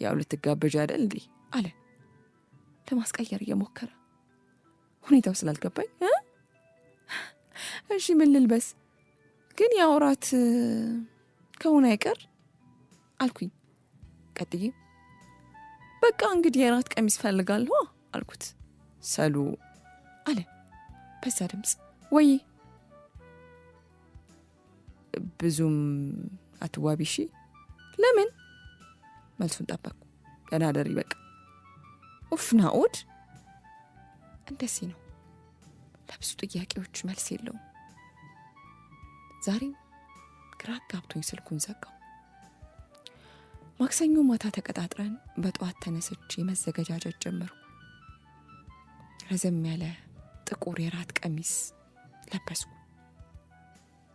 ያው ልትጋበዥ አይደል እንዴ አለ ለማስቀየር እየሞከረ። ሁኔታው ስላልገባኝ እሺ ምን ልልበስ ግን ያውራት ከሆነ አይቀር አልኩኝ። ቀጥዬ በቃ እንግዲህ የራት ቀሚስ ፈልጋለሁ አልኩት። ሰሉ አለ በዛ ድምፅ። ወይ ብዙም አትዋቢ እሺ። ለምን? መልሱን ጠበቅኩ። ገና ደሪ በቃ። ኡፍ ናኦድ እንደዚህ ነው። ለብዙ ጥያቄዎች መልስ የለውም። ዛሬም ግራ ጋብቶኝ ስልኩን ዘጋው። ማክሰኞ ማታ ተቀጣጥረን በጠዋት ተነስቼ መዘገጃጀት ጀመርኩ። ረዘም ያለ ጥቁር የራት ቀሚስ ለበስኩ።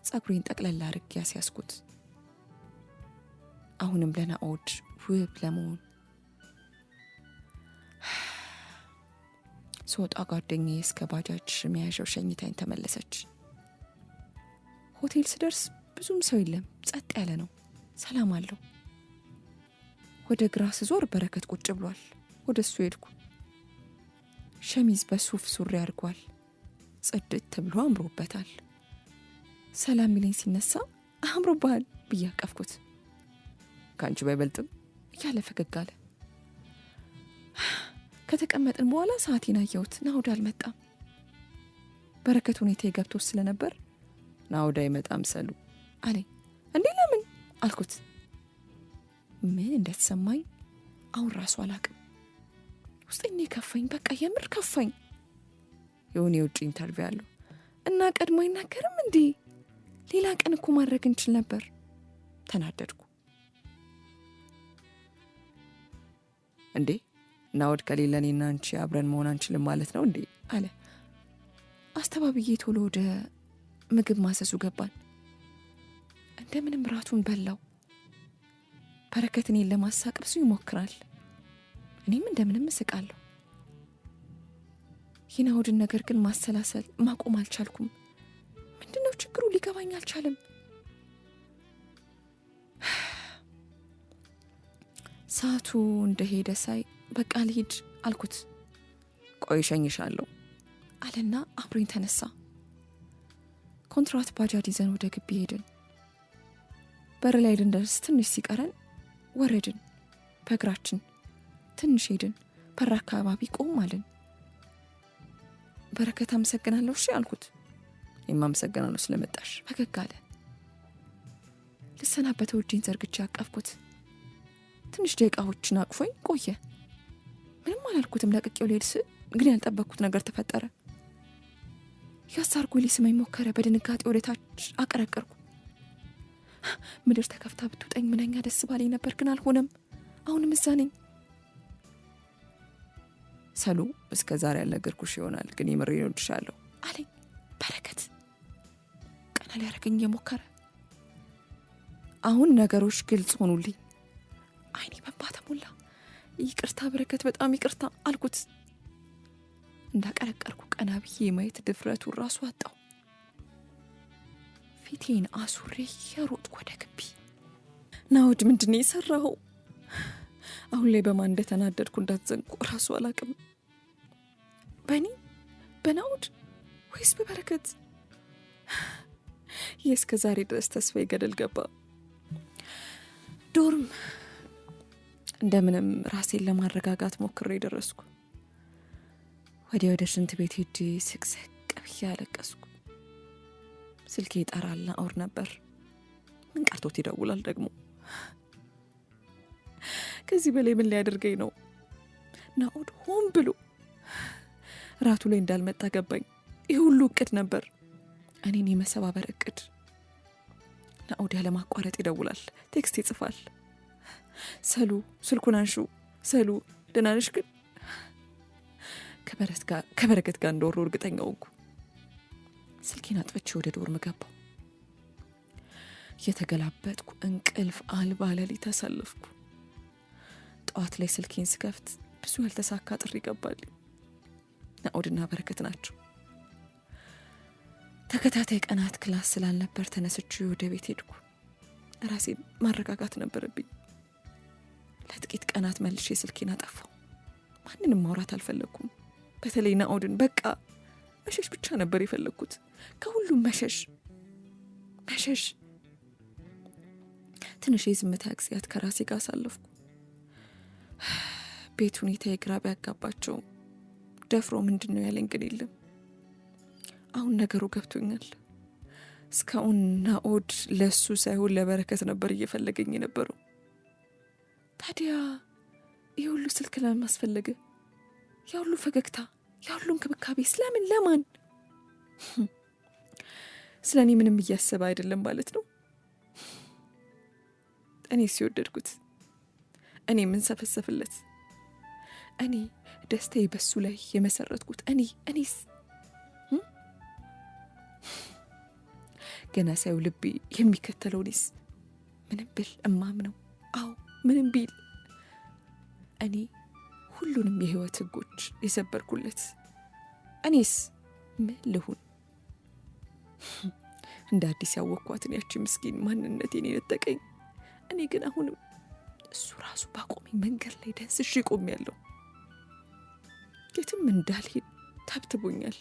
ጸጉሬን ጠቅለላ አድርጌ ያስያዝኩት። አሁንም ለናኦድ ውብ ለመሆን ስወጣ ጓደኛዬ እስከ ባጃጅ መያዣው ሸኝታኝ ተመለሰች። ሆቴል ስደርስ ብዙም ሰው የለም፣ ጸጥ ያለ ነው፣ ሰላም አለው። ወደ ግራ ስዞር በረከት ቁጭ ብሏል። ወደ እሱ ሄድኩ። ሸሚዝ በሱፍ ሱሪ አድርጓል። ጽድት ብሎ አምሮበታል። ሰላም ሚለኝ ሲነሳ አምሮብሃል ብዬ አቀፍኩት። ከአንቺ ባይበልጥም እያለ ፈገግ አለ። ከተቀመጥን በኋላ ሰዓቴን አየሁት። ናኦድ አልመጣም። በረከት ሁኔታ የገብቶ ስለነበር ናኦድ አይመጣም ሰሉ አለኝ። እንዴ ለምን አልኩት። ምን እንደተሰማኝ አሁን ራሱ አላቅም። ውስጤን ከፋኝ፣ በቃ የምር ከፋኝ። የሆነ የውጭ ኢንተርቪው አለው እና ቀድሞ አይናገርም እንዴ? ሌላ ቀን እኮ ማድረግ እንችል ነበር። ተናደድኩ። እንዴ ናኦድ ከሌለ እኔና አንቺ አብረን መሆን አንችልም ማለት ነው እንዴ አለ። አስተባብዬ ቶሎ ወደ ምግብ ማሰሱ ገባን። እንደምንም ራቱን በላው። በረከት እኔን ለማሳቅ ብዙ ይሞክራል። እኔም እንደምንም እስቃለሁ። የናኦድን ነገር ግን ማሰላሰል ማቆም አልቻልኩም። ምንድነው ችግሩ? ሊገባኝ አልቻለም። ሰዓቱ እንደሄደ ሳይ በቃ ልሂድ አልኩት። ቆይ እሸኝሻለሁ አለና አብሮኝ ተነሳ። ኮንትራት ባጃጅ ይዘን ወደ ግቢ ሄድን። በር ላይ ልንደርስ ትንሽ ሲቀረን ወረድን። በእግራችን ትንሽ ሄድን። በር አካባቢ ቆም አለን። በረከት አመሰግናለሁ እሺ አልኩት። የማመሰግናለሁ ስለመጣሽ ፈገግ አለ። ልሰናበተው እጄን ዘርግቼ አቀፍኩት። ትንሽ ደቂቃዎችን አቅፎኝ ቆየ። ምንም አላልኩትም። ለቅቄው ልሄድ ስል ግን ያልጠበቅኩት ነገር ተፈጠረ። ያሳርጎ ሊስመኝ ሞከረ። በድንጋጤ ወደ ታች አቀረቀርኩ። ምድር ተከፍታ ብትውጠኝ ምንኛ ደስ ባለኝ ነበር፣ ግን አልሆነም። አሁንም እዛ ነኝ። ሰሉ እስከ ዛሬ ያልነገርኩሽ ይሆናል፣ ግን የምሬን እወድሻለሁ አለኝ በረከት ቀና ሊያደርገኝ የሞከረ። አሁን ነገሮች ግልጽ ሆኑልኝ። አይኔ በእንባ ተሞላ። ይቅርታ በረከት፣ በጣም ይቅርታ አልኩት። እንዳቀረቀርኩ ቀና ብዬ ማየት ድፍረቱ ራሱ አጣው። ፊቴን አሱሬ የሮጥኩ ወደ ግቢ። ናኦድ ምንድነው የሰራው? አሁን ላይ በማን እንደተናደድኩ እንዳትዘንቁ ራሱ አላቅም። በእኔ በናኦድ ወይስ በበረከት? እስከ ዛሬ ድረስ ተስፋዬ ገደል ገባ። ዶርም እንደምንም ራሴን ለማረጋጋት ሞክሬ ደረስኩ። ወደ ሽንት ቤት ሄጄ ስቅስቅ ብዬ አለቀስኩ። ስልኬ ይጠራል። ናኦድ ነበር። ምን ቀርቶት ይደውላል ደግሞ? ከዚህ በላይ ምን ሊያደርገኝ ነው? ናኦድ ሆን ብሎ ራቱ ላይ እንዳልመጣ ገባኝ። ይህ ሁሉ እቅድ ነበር፣ እኔን የመሰባበር እቅድ። ናኦድ ያለማቋረጥ ይደውላል፣ ቴክስት ይጽፋል። ሰሉ ስልኩን አንሹ፣ ሰሉ ደህና ነሽ ግን? ከበረከት ጋር እንደወሩ እርግጠኛ ሆንኩ። ስልኬን አጥፍቼ ወደ ዶርም ገባሁ። የተገላበጥኩ እንቅልፍ አልባ ሌሊት አሳለፍኩ። ጠዋት ላይ ስልኬን ስከፍት ብዙ ያልተሳካ ጥሪ ገባልኝ። ናኦድና በረከት ናቸው። ተከታታይ ቀናት ክላስ ስላልነበር ተነስቼ ወደ ቤት ሄድኩ። ራሴን ማረጋጋት ነበረብኝ። ለጥቂት ቀናት መልሼ ስልኬን አጠፋው። ማንንም ማውራት አልፈለግኩም። በተለይ ናኦድን በቃ መሸሽ ብቻ ነበር የፈለግኩት። ከሁሉም መሸሽ። ትንሽ የዝምታ ጊዜያት ከራሴ ጋር አሳለፍኩ። ቤት ሁኔታ የግራ ቢያጋባቸውም ደፍሮ ምንድን ነው ያለኝ ግን የለም። አሁን ነገሩ ገብቶኛል። እስካሁን ናኦድ ለሱ ሳይሆን ለበረከት ነበር እየፈለገኝ የነበረው። ታዲያ ይህ ሁሉ ስልክ ለምን አስፈለገ? ያ ሁሉ ፈገግታ፣ ያ ሁሉ እንክብካቤ ስለምን? ለማን? ስለ እኔ ምንም እያሰበ አይደለም ማለት ነው። እኔ ሲወደድኩት፣ እኔ የምንሰፈሰፍለት፣ እኔ ደስታዬ በሱ ላይ የመሰረትኩት እኔስ ገና ሳይው ልቤ የሚከተለው እኔስ ምንም ብል እማምነው። አዎ ምንም ቢል እኔ ሁሉንም የህይወት ህጎች የሰበርኩለት እኔስ ምን ልሁን? እንደ አዲስ ያወቅኳትን ያቺ ምስኪን ማንነቴን የነጠቀኝ እኔ ግን አሁንም እሱ ራሱ ባቆመኝ መንገድ ላይ ደንስሼ ቆሜያለሁ። የትም እንዳልሄድ ታብትቦኛል።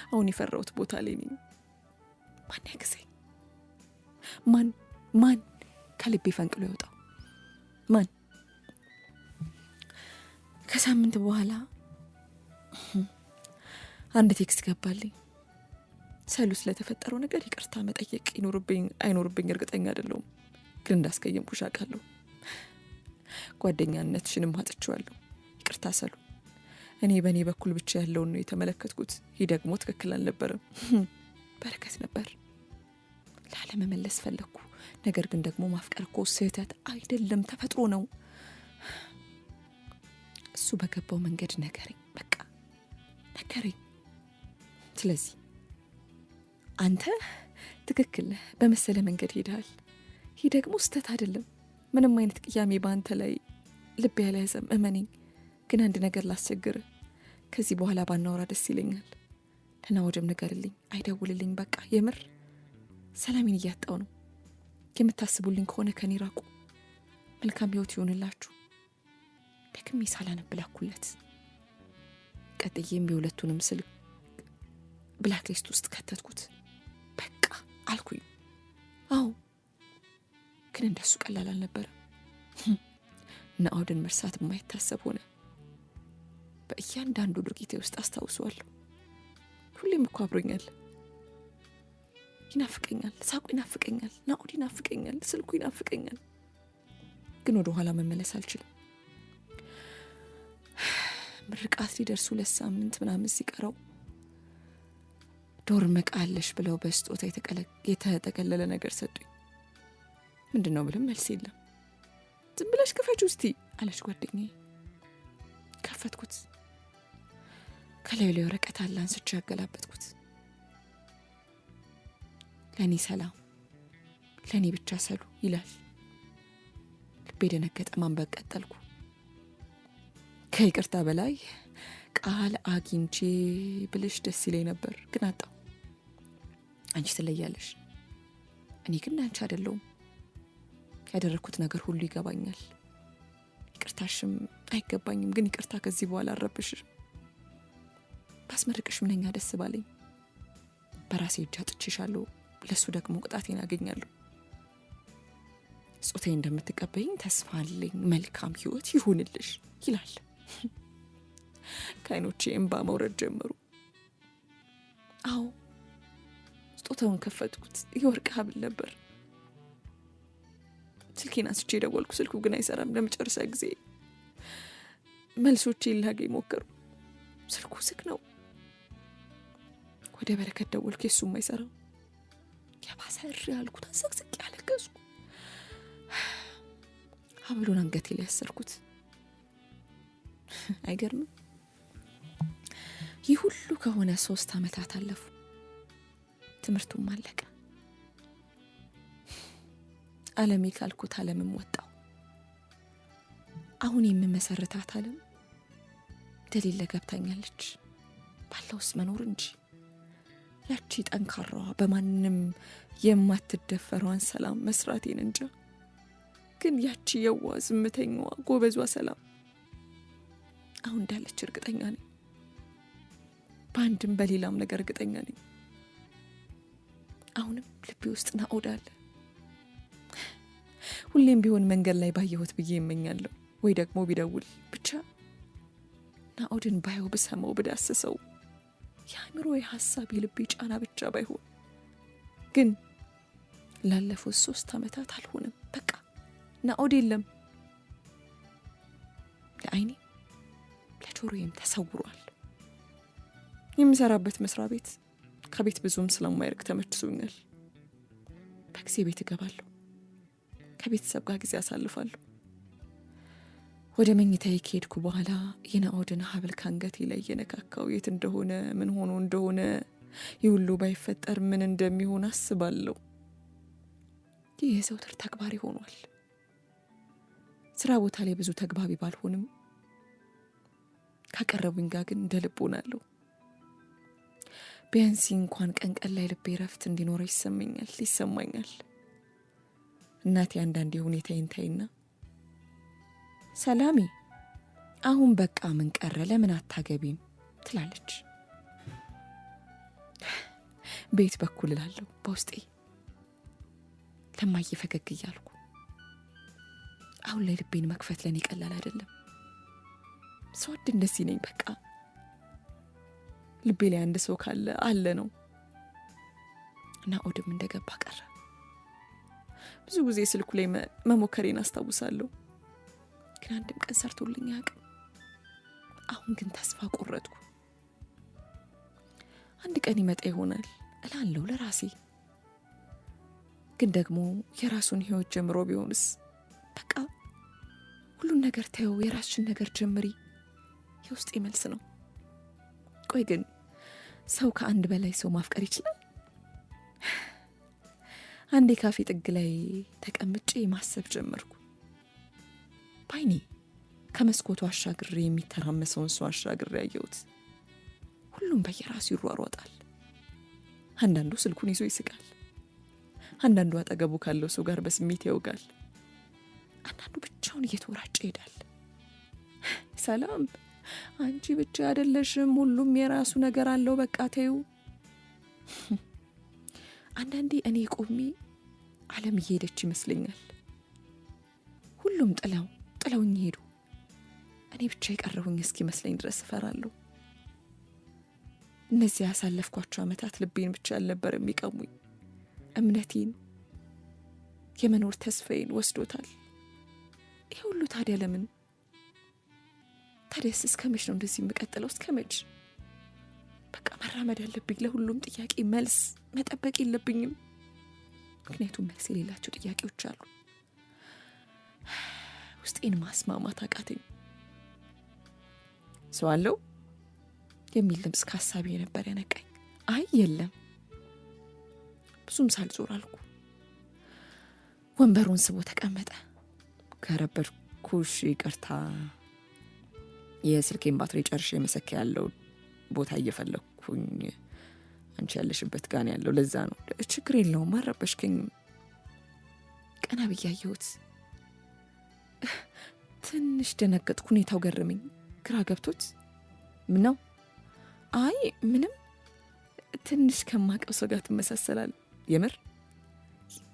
አሁን የፈራሁት ቦታ ላይ ነኝ። ማን ያግዘኝ? ማን ከልቤ ፈንቅሎ ያወጣው? ማን? ከሳምንት በኋላ አንድ ቴክስት ገባልኝ። ሰሉ ስለተፈጠረው ነገር ይቅርታ መጠየቅ ይኖርብኝ አይኖርብኝ እርግጠኛ አይደለሁም፣ ግን እንዳስቀየምኩሽ አውቃለሁ። ጓደኛነትሽንም አጥቼዋለሁ። ይቅርታ ሰሉ። እኔ በእኔ በኩል ብቻ ያለውን ነው የተመለከትኩት። ይህ ደግሞ ትክክል አልነበረም። በረከት ነበር። ላለመመለስ ፈለግኩ። ነገር ግን ደግሞ ማፍቀር እኮ ስህተት አይደለም፣ ተፈጥሮ ነው። እሱ በገባው መንገድ ነገረኝ፣ በቃ ነገረኝ። ስለዚህ አንተ ትክክል ነህ፣ በመሰለ መንገድ ሄደሃል። ይህ ደግሞ ስህተት አይደለም። ምንም አይነት ቅያሜ በአንተ ላይ ልብ ያልያዘም፣ እመነኝ። ግን አንድ ነገር ላስቸግር። ከዚህ በኋላ ባናወራ ደስ ይለኛል። ለናኦድም ንገርልኝ፣ አይደውልልኝ። በቃ የምር ሰላሜን እያጣው ነው። የምታስቡልኝ ከሆነ ከኔ ራቁ። መልካም ህይወት ይሆንላችሁ። ደግሜ ሳላነብ ላኩለት። ቀጥዬም የሁለቱንም ስልክ ብላክሊስት ውስጥ ከተትኩት። በቃ አልኩኝ። አዎ፣ ግን እንደሱ ቀላል አልነበረም። ናኦድን መርሳት የማይታሰብ ሆነ። በእያንዳንዱ ድርጊቴ ውስጥ አስታውሰዋለሁ። ሁሌም እኮ አብሮኛል። ይናፍቀኛል፣ ሳቁ ይናፍቀኛል፣ ናኦድ ይናፍቀኛል፣ ስልኩ ይናፍቀኛል። ግን ወደ ኋላ መመለስ አልችልም። ምርቃት ሊደርሱ 2 ሳምንት ምናምን ሲቀረው ዶርም መቃለሽ ብለው በስጦታ የተጠቀለለ ነገር ሰጡኝ። ምንድን ነው ብልም መልስ የለም። ዝም ብለሽ ክፈች ውስቲ አለች ጓደኛዬ። ከፈትኩት። ከላዩ ላይ ወረቀት አለ። አንስቼ ያገላበጥኩት። ለእኔ ሰላም፣ ለእኔ ብቻ ሰሉ ይላል። ልቤ ደነገጠ። ማንበብ ቀጠልኩ። ከይቅርታ በላይ ቃል አግኝቼ ብልሽ ደስ ይለኝ ነበር፣ ግን አጣው። አንቺ ትለያለሽ፣ እኔ ግን አንቺ አይደለሁም። ያደረኩት ነገር ሁሉ ይገባኛል። ይቅርታሽም አይገባኝም፣ ግን ይቅርታ ከዚህ በኋላ አልረብሽም። ባስመርቅሽ ምንኛ ደስ ባለኝ። በራሴ እጅ አጥቼሻለሁ፣ ለሱ ደግሞ ቅጣቴን አገኛለሁ። ጾታዬ እንደምትቀበይኝ ተስፋ አለኝ። መልካም ህይወት ይሁንልሽ ይላል። ከዓይኖቼ እንባ መውረድ ጀመሩ። አዎ፣ ስጦታውን ከፈትኩት። የወርቅ ሀብል ነበር። ስልኬን አንስቼ ደወልኩ። ስልኩ ግን አይሰራም። ለመጨረሻ ጊዜ መልሶቼን ላገኝ ሞከሩ። ስልኩ ዝግ ነው። ወደ በረከት ደወልኩ። የሱም አይሰራም። የባሰ እሪ ያልኩት አዘቅዝቅ ያለቀስኩ። ሀብሉን አንገቴ ላይ ያሰርኩት። አይገርምም? ይህ ሁሉ ከሆነ 3 ዓመታት አለፉ። ትምህርቱም አለቀ። ዓለሜ ካልኩት ዓለምም ወጣው። አሁን የምመሰርታት ዓለም እንደሌለ ገብታኛለች። ባለውስ መኖር እንጂ ያቺ ጠንካራዋ በማንም የማትደፈረዋን ሰላም መስራቴን እንጃ። ግን ያቺ የዋ ዝምተኛዋ ጎበዟ ሰላም አሁን እንዳለች እርግጠኛ ነኝ። በአንድም በሌላም ነገር እርግጠኛ ነኝ። አሁንም ልቤ ውስጥ ናኦድ አለ። ሁሌም ቢሆን መንገድ ላይ ባየሁት ብዬ እመኛለሁ። ወይ ደግሞ ቢደውል ብቻ ናኦድን ባየው፣ ብሰማው፣ ብዳስሰው የአእምሮ የሐሳብ የልቤ ጫና ብቻ ባይሆን። ግን ላለፉት 3 ዓመታት አልሆነም። በቃ ናኦድ የለም። ለዓይኔ ለጆሮዬም ተሰውሯል። የምሰራበት መስሪያ ቤት ከቤት ብዙም ስለማይርቅ ተመችቶኛል። በጊዜ ቤት እገባለሁ። ከቤተሰብ ጋር ጊዜ አሳልፋለሁ። ወደ መኝታዬ ከሄድኩ በኋላ የናኦድን ሀብል ካንገቴ ላይ እየነካካው የት እንደሆነ ምን ሆኖ እንደሆነ ይህ ሁሉ ባይፈጠር ምን እንደሚሆን አስባለሁ። ይህ የዘውትር ተግባሪ ሆኗል። ስራ ቦታ ላይ ብዙ ተግባቢ ባልሆንም ካቀረቡኝ ጋር ግን እንደ ልብ ሆናለሁ። ቢያንስ እንኳን ቀን ቀን ላይ ልቤ ረፍት እንዲኖረው ይሰማኛል። እናቴ አንዳንዴ ሁኔታዬን ታይና ሰላሜ አሁን በቃ ምን ቀረ ለምን አታገቢም ትላለች። ቤት በኩል እላለሁ በውስጤ ለማየ ፈገግ እያልኩ። አሁን ላይ ልቤን መክፈት ለኔ ቀላል አይደለም። ስወድ እንደዚህ ነኝ። በቃ ልቤ ላይ አንድ ሰው ካለ አለ ነው። ናኦድም እንደገባ ቀረ። ብዙ ጊዜ ስልኩ ላይ መሞከሬን አስታውሳለሁ። ግን አንድም ቀን ሰርቶልኝ አያውቅም። አሁን ግን ተስፋ ቆረጥኩ። አንድ ቀን ይመጣ ይሆናል እላለሁ ለራሴ። ግን ደግሞ የራሱን ህይወት ጀምሮ ቢሆንስ? በቃ ሁሉን ነገር ተይው፣ የራስሽን ነገር ጀምሪ የውስጤ መልስ ነው። ቆይ ግን ሰው ከአንድ በላይ ሰው ማፍቀር ይችላል? አንዴ ካፌ ጥግ ላይ ተቀምጬ ማሰብ ጀመርኩ። ባይኔ ከመስኮቱ አሻግሬ የሚተራመሰውን ሰው አሻግሬ ያየሁት። ሁሉም በየራሱ ይሯሯጣል። አንዳንዱ ስልኩን ይዞ ይስቃል። አንዳንዱ አጠገቡ ካለው ሰው ጋር በስሜት ያውጋል። አንዳንዱ ብቻውን እየተወራጨ ይሄዳል። ሰላም አንቺ ብቻ አይደለሽም፣ ሁሉም የራሱ ነገር አለው፣ በቃ ተይው። አንዳንዴ እኔ ቆሜ ዓለም እየሄደች ይመስለኛል። ሁሉም ጥለውኝ ሄዱ። እኔ ብቻ የቀረሁኝ እስኪመስለኝ ድረስ እፈራለሁ። እነዚህ ያሳለፍኳቸው ዓመታት ልቤን ብቻ አልነበር የሚቀሙኝ፣ እምነቴን፣ የመኖር ተስፋዬን ወስዶታል። ይሄ ሁሉ ታዲያ ለምን? ታዲያስ እስከ መች ነው እንደዚህ የምቀጥለው? እስከ መች? በቃ መራመድ ያለብኝ። ለሁሉም ጥያቄ መልስ መጠበቅ የለብኝም። ምክንያቱም መልስ የሌላቸው ጥያቄዎች አሉ። ውስጤን ማስማማት አቃተኝ። ሰው አለው የሚል ድምፅ ከሀሳቤ ነበር ያነቃኝ። አይ የለም። ብዙም ሳልዞር አልኩ። ወንበሩን ስቦ ተቀመጠ። ከረበድኩሽ ይቅርታ፣ የስልኬን ባትሪ ጨርሼ መሰኪያ ያለው ቦታ እየፈለኩኝ አንቺ ያለሽበት ጋር ነው ያለው፣ ለዛ ነው። ችግር የለውም አልረበሽከኝም። ቀና ብዬ አየሁት። ትንሽ ደነገጥኩ። ሁኔታው ገረመኝ፣ ግራ ገብቶት ምን ነው? አይ ምንም፣ ትንሽ ከማቀው ሰው ጋር ትመሳሰላል። የምር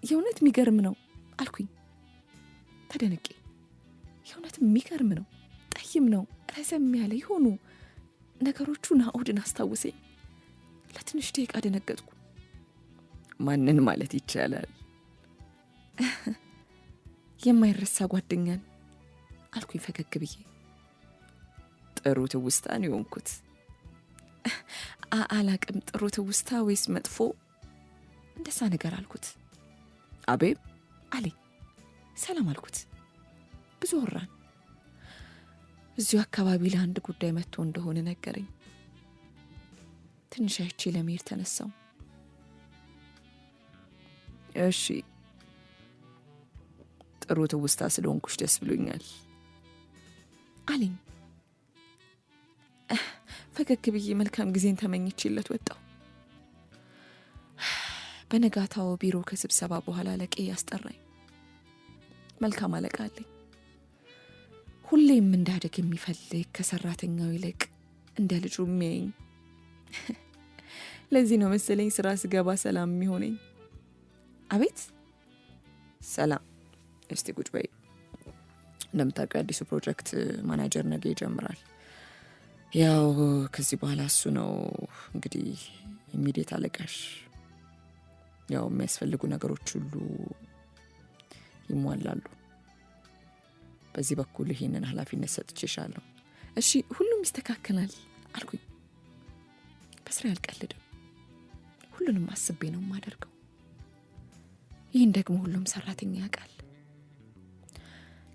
የእውነት የሚገርም ነው አልኩኝ ተደነቄ። የእውነት የሚገርም ነው፣ ጠይም ነው፣ ረዘም ያለ የሆኑ ነገሮቹ ናኦድን አስታውሰኝ። ለትንሽ ደቂቃ ደነገጥኩ። ማንን ማለት ይቻላል? የማይረሳ ጓደኛን አልኩኝ ፈገግ ብዬ። ጥሩ ትውስታ ነው የሆንኩት። አላቅም ጥሩ ትውስታ ወይስ መጥፎ እንደዛ ነገር አልኩት። አቤም አለኝ። ሰላም አልኩት። ብዙ ወራን። እዚሁ አካባቢ ለአንድ ጉዳይ መጥቶ እንደሆነ ነገረኝ። ትንሽ አይቼ ለመሄድ ተነሳው። እሺ ጥሩ ትውስታ ስለሆንኩሽ ደስ ብሎኛል አለኝ። ፈገግ ብዬ መልካም ጊዜን ተመኝቼለት ወጣው። በነጋታው ቢሮ ከስብሰባ በኋላ አለቄ ያስጠራኝ። መልካም አለቃ አለኝ። ሁሌም እንዳደግ የሚፈልግ ከሰራተኛው ይልቅ እንደ ልጁ የሚያየኝ። ለዚህ ነው መሰለኝ ስራ ስገባ ሰላም የሚሆነኝ። አቤት። ሰላም። እስቲ ቁጭ በይ። እንደምታውቂው አዲሱ ፕሮጀክት ማናጀር ነገ ይጀምራል። ያው ከዚህ በኋላ እሱ ነው እንግዲህ ኢሚዲየት አለቃሽ። ያው የሚያስፈልጉ ነገሮች ሁሉ ይሟላሉ። በዚህ በኩል ይሄንን ኃላፊነት ሰጥቼሻለሁ። እሺ ሁሉም ይስተካከላል አልኩኝ። በስራ ያልቀልድም፣ ሁሉንም አስቤ ነው የማደርገው። ይህን ደግሞ ሁሉም ሰራተኛ ያውቃል።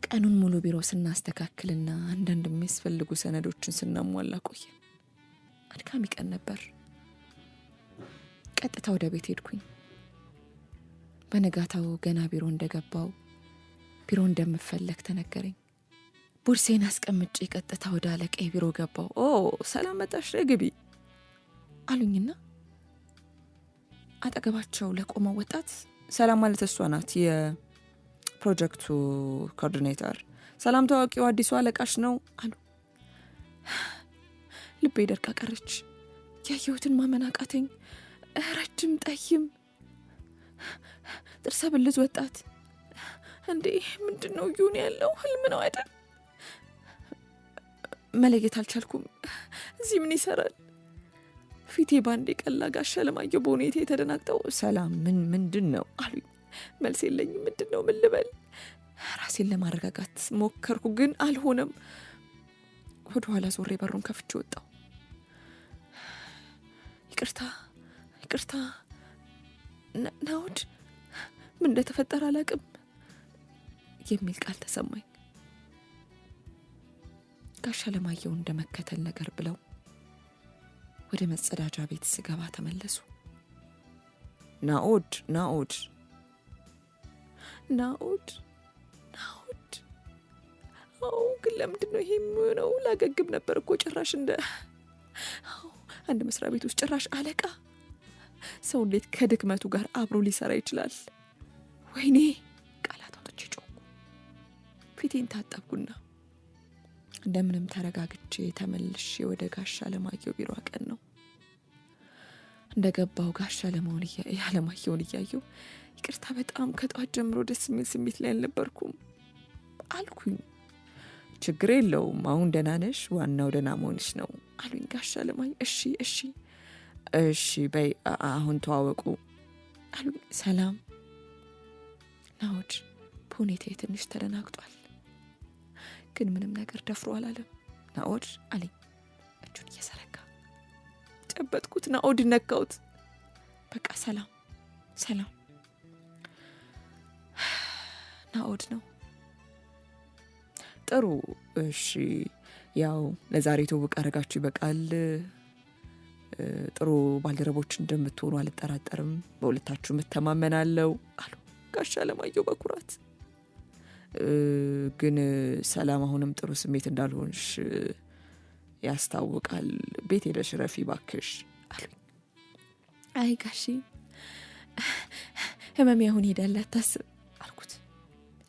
ቀኑን ሙሉ ቢሮ ስናስተካክልና አንዳንድ የሚያስፈልጉ ሰነዶችን ስናሟላ ቆየን። አድካሚ ቀን ነበር። ቀጥታ ወደ ቤት ሄድኩኝ። በነጋታው ገና ቢሮ እንደገባው ቢሮ እንደምፈለግ ተነገረኝ። ቦርሴን አስቀምጬ ቀጥታ ወደ አለቃዬ ቢሮ ገባው። ኦ ሰላም መጣሽ፣ ግቢ አሉኝና አጠገባቸው ለቆመው ወጣት ሰላም ማለት እሷ ናት፣ የፕሮጀክቱ ኮኦርዲኔተር። ሰላም ታዋቂው አዲሱ አለቃሽ ነው አሉ። ልቤ ደርቃ ቀረች። ያየሁትን ማመን አቃተኝ። ረጅም ጠይም ጥርሰ ብልዝ ወጣት። እንዴ ምንድነው ይሁን ያለው? ህልም ነው አይደል? መለየት አልቻልኩም። እዚህ ምን ይሰራል? ፊቴ ባንዴ ቀላ። ጋሽ አለማየሁ በሁኔታ የተደናግጠው ሰላም ምንድን ነው አሉኝ። መልስ የለኝም። ምንድን ነው ምን ልበል? ራሴን ለማረጋጋት ሞከርኩ፣ ግን አልሆነም። ወደ ኋላ ዞሬ በሩን ከፍቼ ወጣሁ። ይቅርታ ናኦድ፣ ምን እንደተፈጠረ አላቅም የሚል ቃል ተሰማኝ። ጋሽ አለማየሁ እንደመከተል ነገር ብለው ወደ መጸዳጃ ቤት ስገባ ተመለሱ። ናኦድ ግን ለምንድን ነው ይሄ የሚሆነው? ላገግም ነበር እኮ ጭራሽ አንድ መስሪያ ቤት ውስጥ ጭራሽ አለቃ። ሰው እንዴት ከድክመቱ ጋር አብሮ ሊሰራ ይችላል? ወይኔ! ቃላት አውጥቼ ጮኩ። ፊቴን ታጠብኩና እንደምንም ተረጋግቼ ተመልሼ ወደ ጋሽ አለማየሁ ቢሮ አቀን ነው። እንደገባው ጋሽ አለማየሁን እያየሁ ይቅርታ፣ በጣም ከጧት ጀምሮ ደስ የሚል ስሜት ላይ አልነበርኩም አልኩኝ። ችግር የለውም፣ አሁን ደህና ነሽ፣ ዋናው ደህና መሆንሽ ነው አሉኝ ጋሽ አለማየሁ። እሺ በይ አሁን ተዋወቁ አሉኝ። ሰላም። ናኦድ በሁኔታዬ ትንሽ ተደናግጧል፣ ግን ምንም ነገር ደፍሮ አላለም። ናኦድ አለኝ እጁን እየዘረጋ። ጨበጥኩት። ናኦድ ነካሁት። በቃ ሰላም ናኦድ ነው። ጥሩ እሺ፣ ያው ለዛሬ ትውውቅ አደረጋችሁ ይበቃል። ጥሩ ባልደረቦች እንደምትሆኑ አልጠራጠርም። በሁለታችሁ እተማመናለሁ አሉ ጋሽ አለማየሁ በኩራት። ግን ሰላም አሁንም ጥሩ ስሜት እንዳልሆንሽ ያስታውቃል። ቤት ሄደሽ ረፊ ባክሽ አሉኝ። አይ ጋሺ ህመሜ አሁን ሄዳለ አታስብ አልኩት።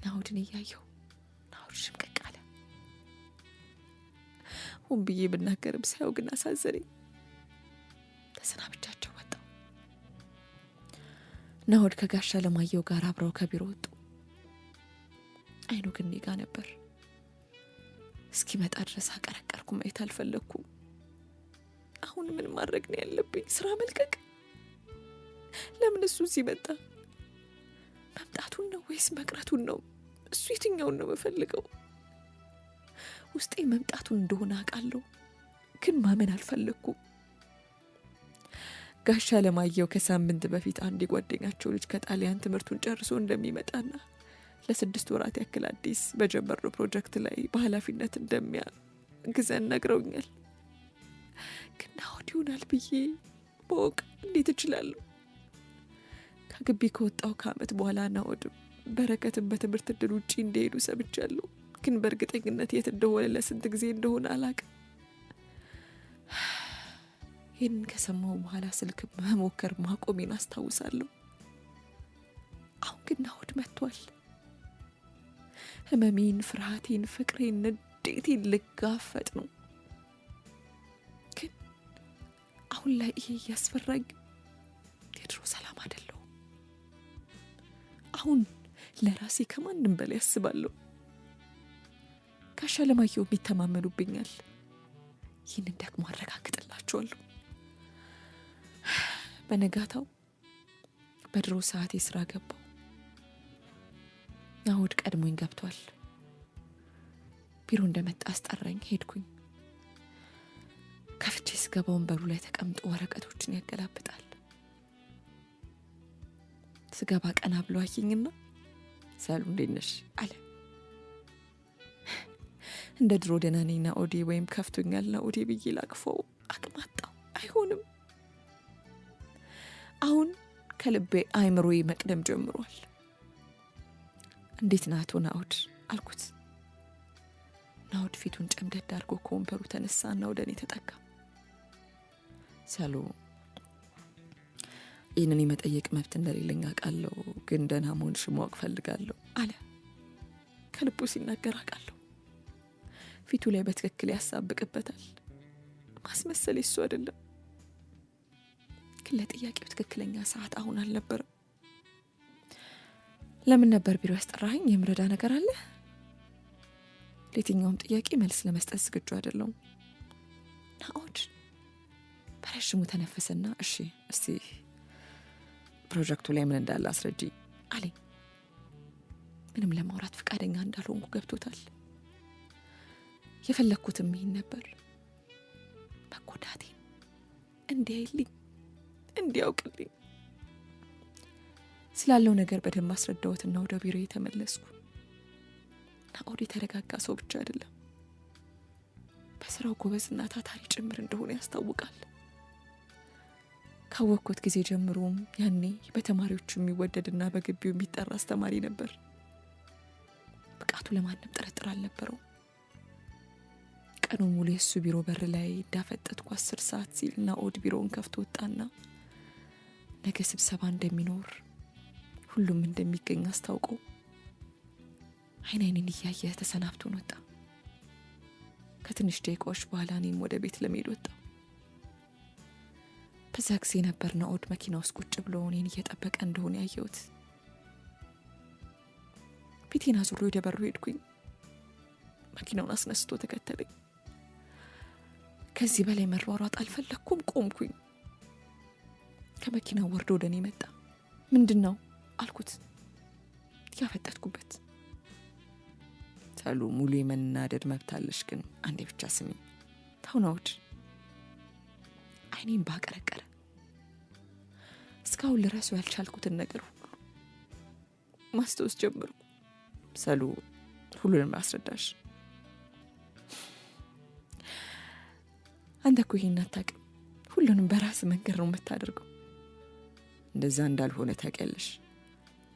ናኦድን እያየሁ ናኦድ ሽምቀቅ አለ። ሆን ብዬ ብናገርም ሳየው ግን አሳዘነኝ። ተሰናብቻቸው ወጣሁ። ናኦድ ከጋሽ አለማየሁ ጋር አብረው ከቢሮ ወጡ። አይኑ ግን እኔ ጋ ነበር። እስኪመጣ ድረስ አቀረቀርኩ። ማየት አልፈለግኩም። አሁን ምን ማድረግ ነው ያለብኝ? ስራ መልቀቅ? ለምን እሱ እዚህ መጣ? መምጣቱን ነው ወይስ መቅረቱን ነው? እሱ የትኛውን ነው የምፈልገው? ውስጤ መምጣቱን እንደሆነ አውቃለሁ፣ ግን ማመን አልፈለኩም። ጋሻ ለማየው ከሳምንት በፊት አንድ የጓደኛቸው ልጅ ከጣሊያን ትምህርቱን ጨርሶ እንደሚመጣና ለ6 ወራት ያክል አዲስ በጀመርነው ፕሮጀክት ላይ በኃላፊነት እንደሚያግዘን ነግረውኛል። ግን ናኦድ ይሆናል ብዬ ማወቅ እንዴት እችላለሁ? ከግቢ ከወጣው ከዓመት በኋላ ናኦድ በረከትን በትምህርት ዕድል ውጪ እንደሄዱ ሰምቻለሁ። ግን በእርግጠኝነት የት እንደሆነ ለስንት ጊዜ እንደሆነ አላውቅም። ይህንን ከሰማሁ በኋላ ስልክ መሞከር ማቆሜን አስታውሳለሁ። አሁን ግን ናኦድ መጥቷል። ህመሜን፣ ፍርሃቴን፣ ፍቅሬን፣ ንዴቴን ልጋፈጥ ነው። ግን አሁን ላይ ይሄ እያስፈራኝ የድሮ ሰላም አይደለሁም። አሁን ለራሴ ከማንም በላይ ያስባለሁ። ጋሻ ለማየው ይተማመኑብኛል። ይህንን ደግሞ አረጋግጥላቸዋለሁ። በነጋታው በድሮ ሰዓት የስራ ገባው። ናኦድ ቀድሞኝ ገብቷል። ቢሮ እንደመጣ አስጠራኝ። ሄድኩኝ። ከፍቼ ስገባ ወንበሩ ላይ ተቀምጦ ወረቀቶችን ያገላብጣል። ስገባ ቀና ብሎ አየኝና ሰሉ እንዴት ነሽ አለ። እንደ ድሮ ደህና ነኝ ናኦዴ፣ ወይም ከፍቶኛል ናኦዴ ብዬ ላቅፈው አቅማጣው። አይሆንም። አሁን ከልቤ አይምሮዬ መቅደም ጀምሯል። እንዴት ናቶ ናኦድ አልኩት። ናኦድ ፊቱን ጨምደድ አድርጎ ከወንበሩ ተነሳና ወደ እኔ ተጠጋ። ሰሉ፣ ይህንን የመጠየቅ መብት እንደሌለኝ አውቃለሁ፣ ግን ደህና መሆንሽ ማወቅ ፈልጋለሁ አለ። ከልቡ ሲናገር አውቃለሁ። ፊቱ ላይ በትክክል ያሳብቅበታል። ማስመሰል እሱ አይደለም። ግን ለጥያቄው ትክክለኛ ሰዓት አሁን አልነበረም። ለምን ነበር ቢሮ ያስጠራኸኝ? የምረዳ ነገር አለ? ለየትኛውም ጥያቄ መልስ ለመስጠት ዝግጁ አይደለሁም። ናኦድ በረዥሙ ተነፈሰና እሺ፣ እስቲ ፕሮጀክቱ ላይ ምን እንዳለ አስረጂ አለኝ። ምንም ለማውራት ፈቃደኛ እንዳልሆንኩ ገብቶታል። የፈለግኩትም ይህን ነበር። መጎዳቴን እንዲያይልኝ፣ እንዲያውቅልኝ። ስላለው ነገር በደንብ አስረዳሁትና ወደ ቢሮ የተመለስኩ። ናኦድ የተረጋጋ ሰው ብቻ አይደለም፣ በስራው ጎበዝና ታታሪ ጭምር እንደሆነ ያስታውቃል። ካወቅኩት ጊዜ ጀምሮም ያኔ በተማሪዎቹ የሚወደድና በግቢው የሚጠራ አስተማሪ ነበር። ብቃቱ ለማንም ጥርጥር አልነበረው። ቀኑን ሙሉ የሱ ቢሮ በር ላይ እንዳፈጠጥኩ 10 ሰዓት ሲል ናኦድ ቢሮውን ከፍቶ ወጣና ነገ ስብሰባ እንደሚኖር ሁሉም እንደሚገኝ አስታውቆ አይኔን እያየ ተሰናብቶን ወጣ። ከትንሽ ደቂቃዎች በኋላ እኔም ወደ ቤት ለመሄድ ወጣ። በዛ ጊዜ ነበር ናኦድ መኪና ውስጥ ቁጭ ብሎ እኔን እየጠበቀ እንደሆነ ያየሁት። ፊቴን አዙሮ ወደ በሩ ሄድኩኝ። መኪናውን አስነስቶ ተከተለኝ። ከዚህ በላይ መሯሯጥ አልፈለኩም። ቆምኩኝ። ከመኪናው ወርዶ ወደ እኔ መጣ። ምንድነው አልኩት ያፈጠጥኩበት። ሰሉ፣ ሙሉ የመናደድ መብት አለሽ፣ ግን አንዴ ብቻ ስሚ። ተው ናኦድ። አይኔን ባቀረቀረ። እስካሁን ልረሳው ያልቻልኩትን ነገር ሁሉ ማስታወስ ጀመርኩ። ሰሉ፣ ሁሉንም አስረዳሽ። አንተ እኮ ይሄን አታውቅም። ሁሉንም በራስ መንገድ ነው የምታደርገው። እንደዛ እንዳልሆነ ታውቂያለሽ።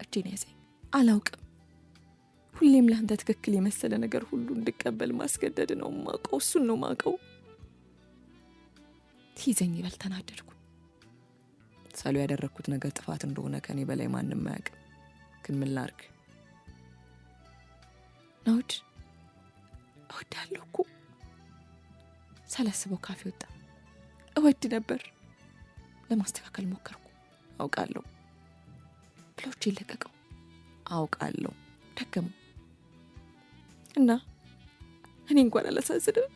እጄን ያዘኝ። አላውቅም። ሁሌም ለአንተ ትክክል የመሰለ ነገር ሁሉ እንድቀበል ማስገደድ ነው ማውቀው። እሱን ነው ማውቀው። ትይዘኝ ይበል ተናደድኩ። ሰሉ፣ ያደረግኩት ነገር ጥፋት እንደሆነ ከኔ በላይ ማንም አያውቅም። ግን ምን ላድርግ? ናኦድ፣ እወዳለሁ እኮ። ሳላስበው ካፌ ወጣ። እወድ ነበር። ለማስተካከል ሞከርኩ። አውቃለሁ። ብሎች ይለቀቀው። አውቃለሁ። ደገሙ እና እኔ እንኳን አላሳዝንም።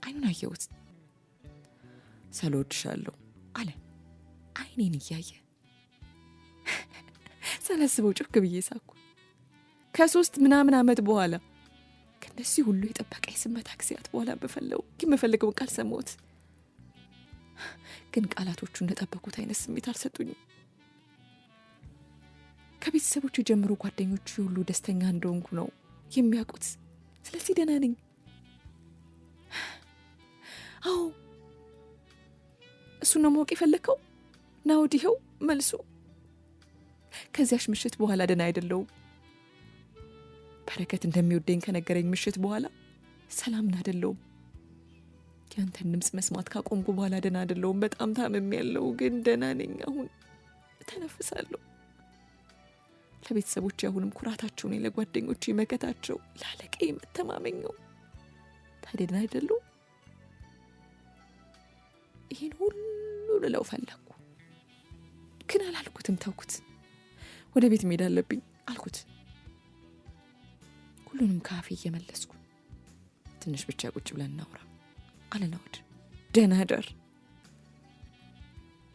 አይኑን አየሁት። ሰሉ፣ እወድሻለሁ አለ አይኔን እያየ። ሳላስበው ጮክ ብዬ ሳኩ። ከ3 ምናምን ዓመት በኋላ ለዚህ ሁሉ የጠበቀኝ ስመታ ጊዜያት በኋላ የምፈልገውን ቃል ሰማሁት። ግን ቃላቶቹ እንደጠበቁት አይነት ስሜት አልሰጡኝም። ከቤተሰቦቹ ጀምሮ ጓደኞቹ ሁሉ ደስተኛ እንደሆንኩ ነው የሚያውቁት። ስለዚህ ደህና ነኝ። አዎ እሱን ነው ማወቅ የፈለግከው? ና ወዲኸው መልሱ። ከዚያሽ ምሽት በኋላ ደህና አይደለሁም። በረከት እንደሚወደኝ ከነገረኝ ምሽት በኋላ ሰላምን አይደለሁም። ያንተን ድምፅ መስማት ካቆምኩ በኋላ ደህና አይደለሁም። በጣም ታምሜያለሁ፣ ግን ደህና ነኝ። አሁን እተነፍሳለሁ። ለቤተሰቦቼ አሁንም ኩራታቸው ነኝ፣ ለጓደኞቼ መከታቸው፣ ለአለቃዬ መተማመኛው። ታዲያ ደህና አይደለሁም? ይህን ሁሉ ልለው ፈለግኩ፣ ግን አላልኩትም። ተውኩት። ወደ ቤት መሄድ አለብኝ አልኩት፣ ሁሉንም ካፌ እየመለስኩ። ትንሽ ብቻ ቁጭ ብለን እናውራ አለ ናኦድ። ደህና እደር።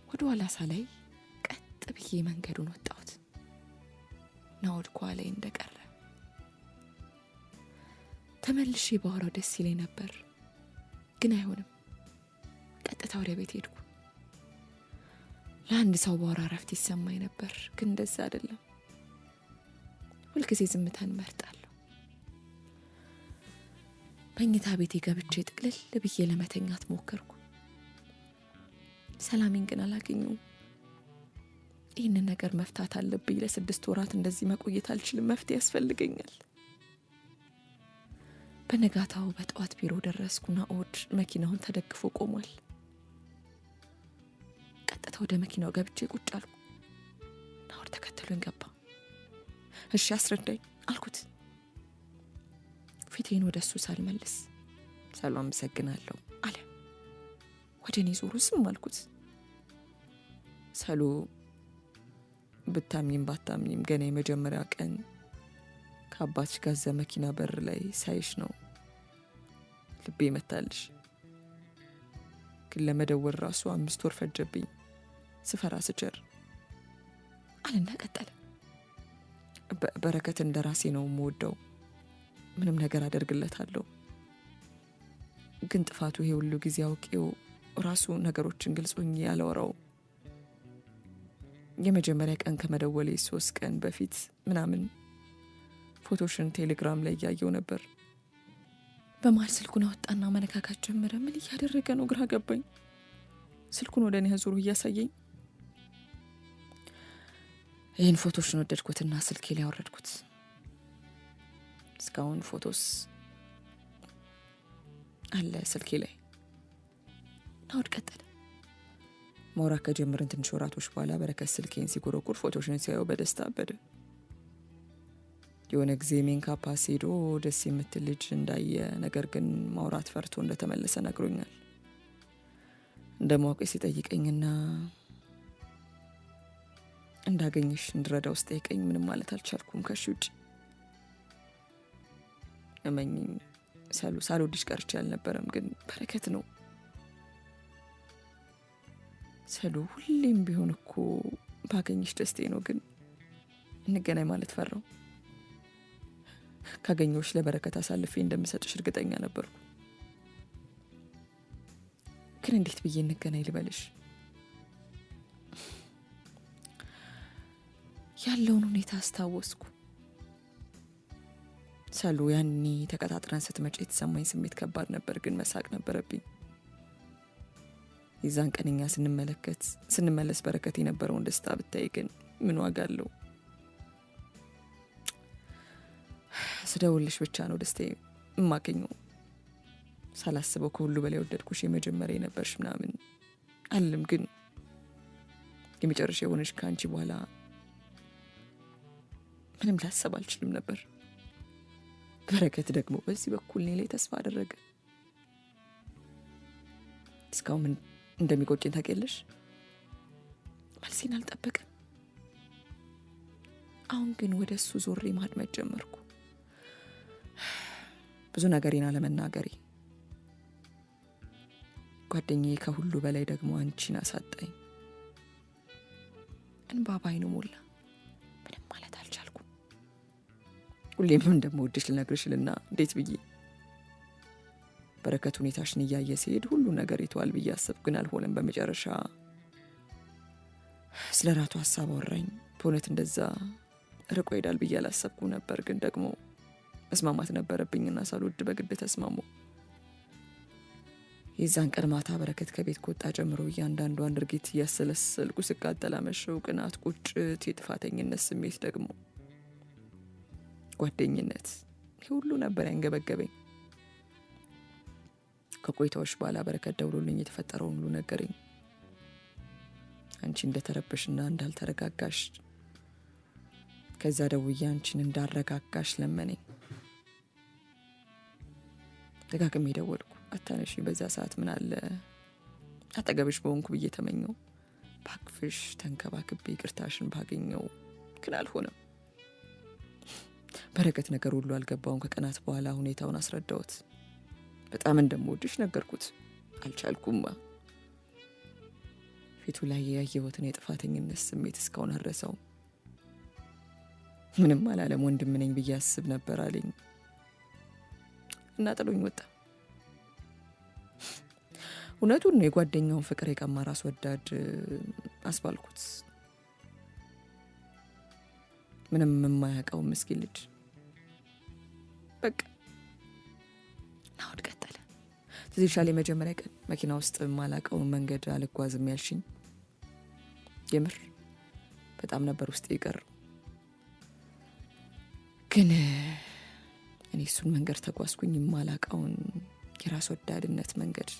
ወደ ኋላ ሳላይ ቀጥ ብዬ መንገዱን ወጣሁት። ናኦድ ከኋላዬ እንደቀረ ተመልሼ ባወራው ደስ ይለኝ ነበር፣ ግን አይሆንም። ቀጥታ ወደ ቤት ሄድኩ። ለአንድ ሰው ባወራ እረፍት ይሰማኝ ነበር፣ ግን እንደዛ አይደለም። ሁልጊዜ ዝምታን እመርጣለሁ። በእኝታ ቤቴ ገብቼ ጥቅልል ብዬ ለመተኛት ሞከርኩ። ሰላሜን ግን አላገኘሁም። ይህንን ነገር መፍታት አለብኝ። ለ6 ወራት እንደዚህ መቆየት አልችልም። መፍትሄ ያስፈልገኛል። በነጋታው በጠዋት ቢሮ ደረስኩ። ናኦድ መኪናውን ተደግፎ ቆሟል። ቀጥታ ወደ መኪናው ገብቼ ቁጭ አልኩ። ናኦድ ተከትሎኝ ገባ። እሺ አስረዳኝ አልኩት፣ ፊቴን ወደ እሱ ሳልመልስ። ሰላም አመሰግናለሁ አለ። ወደ እኔ ዞሮ ዝም አልኩት። ሰሉ፣ ብታምኝም ባታምኝም ገና የመጀመሪያ ቀን ከአባትሽ ጋር እዛ መኪና በር ላይ ሳይሽ ነው ልቤ መታልሽ። ግን ለመደወል ራሱ 5 ወር ፈጀብኝ ስፈራ ስቸር አለና ቀጠለ። በረከት እንደ ራሴ ነው የምወደው፣ ምንም ነገር አደርግለታለሁ። ግን ጥፋቱ ይሄ ሁሉ ጊዜ አውቄው ራሱ ነገሮችን ግልጽ ሆኜ ያላወራው። የመጀመሪያ ቀን ከመደወሌ 3 ቀን በፊት ምናምን ፎቶሽን ቴሌግራም ላይ እያየው ነበር። በመሀል ስልኩን አወጣና መነካካት ጀመረ። ምን እያደረገ ነው? ግራ ገባኝ። ስልኩን ወደ እኔ አዙሮ እያሳየኝ፣ ይህን ፎቶሽን ወደድኩትና ስልኬ ላይ አወረድኩት። እስካሁን ፎቶስ አለ ስልኬ ላይ። ናኦድ ቀጠለ። ማውራት ከጀመርን ትንሽ ወራቶች በኋላ በረከት ስልኬን ሲጎረጉር ፎቶሽን ሲያየው በደስታ አበደ። የሆነ ጊዜ ሜካፕ ሄዶ ደስ የምትል ልጅ እንዳየ፣ ነገር ግን ማውራት ፈርቶ እንደተመለሰ ነግሮኛል። እንደማውቅ ሲጠይቀኝና እንዳገኝሽ እንድረዳው ሲጠይቀኝ ምንም ማለት አልቻልኩም ከሺ ውጭ። እመኚኝ ሳልወድሽ ቀርቼ አልነበረም፣ ግን በረከት ነው። ሰሉ፣ ሁሌም ቢሆን እኮ ባገኝሽ ደስቴ ነው፣ ግን እንገናኝ ማለት ፈራው። ካገኘሁሽ ለበረከት አሳልፌ እንደምሰጥሽ እርግጠኛ ነበርኩ። ግን እንዴት ብዬ እንገናኝ ልበልሽ? ያለውን ሁኔታ አስታወስኩ። ሰሉ፣ ያኔ ተቀጣጥረን ስትመጪ የተሰማኝ ስሜት ከባድ ነበር፣ ግን መሳቅ ነበረብኝ። የዛን ቀንኛ ስንመለስ በረከት የነበረውን ደስታ ብታይ ግን ምን ዋጋ አለው? ስደውልሽ ብቻ ነው ደስታዬ የማገኘው። ሳላስበው ከሁሉ በላይ ወደድኩሽ፣ የመጀመሪያ ነበርሽ ምናምን አልልም፣ ግን የመጨረሻ የሆነሽ ከአንቺ በኋላ ምንም ላሰብ አልችልም ነበር። በረከት ደግሞ በዚህ በኩል እኔ ላይ ተስፋ አደረገ። እስካሁን እንደሚቆጭኝ ታውቂያለሽ። መልሴን አልጠበቅም። አሁን ግን ወደ እሱ ዞሬ ማድመጥ ጀመርኩ። ብዙ ነገሬን አለመናገሬ፣ ጓደኛዬ ከሁሉ በላይ ደግሞ አንቺን አሳጣኝ። እንባ ባይኑ ሞላ። ምንም ማለት አልቻልኩም። ሁሌም እንደምወድሽ ልነግርሽልና እንዴት ብዬ በረከት ሁኔታሽን እያየ ሲሄድ ሁሉ ነገር ይተዋል ብዬ አሰብኩ፣ ግን አልሆነም። በመጨረሻ ስለ ራቱ ሀሳብ አወራኝ። በእውነት እንደዛ ርቆ ሄዳል ብዬ አላሰብኩ ነበር፣ ግን ደግሞ መስማማት ነበረብኝና ሳልወድ በግድ ተስማሙ። የዛን ቀን ማታ በረከት ከቤት ከወጣ ጀምሮ እያንዳንዷን ድርጊት እያሰለሰልኩ ስቃጠል አመሸው። ቅናት፣ ቁጭት፣ የጥፋተኝነት ስሜት፣ ደግሞ ጓደኝነት፣ ይህ ሁሉ ነበር ያንገበገበኝ። ከቆይታዎች በኋላ በረከት ደውሎልኝ የተፈጠረውን ሁሉ ነገረኝ። አንቺ እንደተረበሽና እንዳልተረጋጋሽ፣ ከዛ ደውዬ አንቺን እንዳረጋጋሽ ለመነኝ። ደጋግሜ ደወልኩ፣ አታነሺ። በዛ ሰዓት ምን አለ አጠገብሽ በሆንኩ ብዬ ተመኘው። ባክፍሽ ተንከባክቤ ይቅርታሽን ባገኘው፣ ግን አልሆነም። በረከት ነገር ሁሉ አልገባውም። ከቀናት በኋላ ሁኔታውን አስረዳሁት። በጣም እንደምወድሽ ነገርኩት። አልቻልኩማ። ፊቱ ላይ ያየሁትን የጥፋተኝነት ስሜት እስካሁን አልረሳውም። ምንም አላለም። ወንድም ነኝ ብዬ አስብ ነበር አለኝ እና ጥሎኝ ወጣ። እውነቱን ነው። የጓደኛውን ፍቅር የቀማ ራስ ወዳድ አስባልኩት። ምንም የማያውቀው ምስኪን ልጅ። በቃ ናውድ ቀጠለ። ትዝ ይልሻል የመጀመሪያ ቀን መኪና ውስጥ የማላውቀውን መንገድ አልጓዝም ያልሽኝ? የምር በጣም ነበር ውስጥ የቀረው። ግን እኔ እሱን መንገድ ተጓዝኩኝ፣ የማላውቀውን የራስ ወዳድነት መንገድ።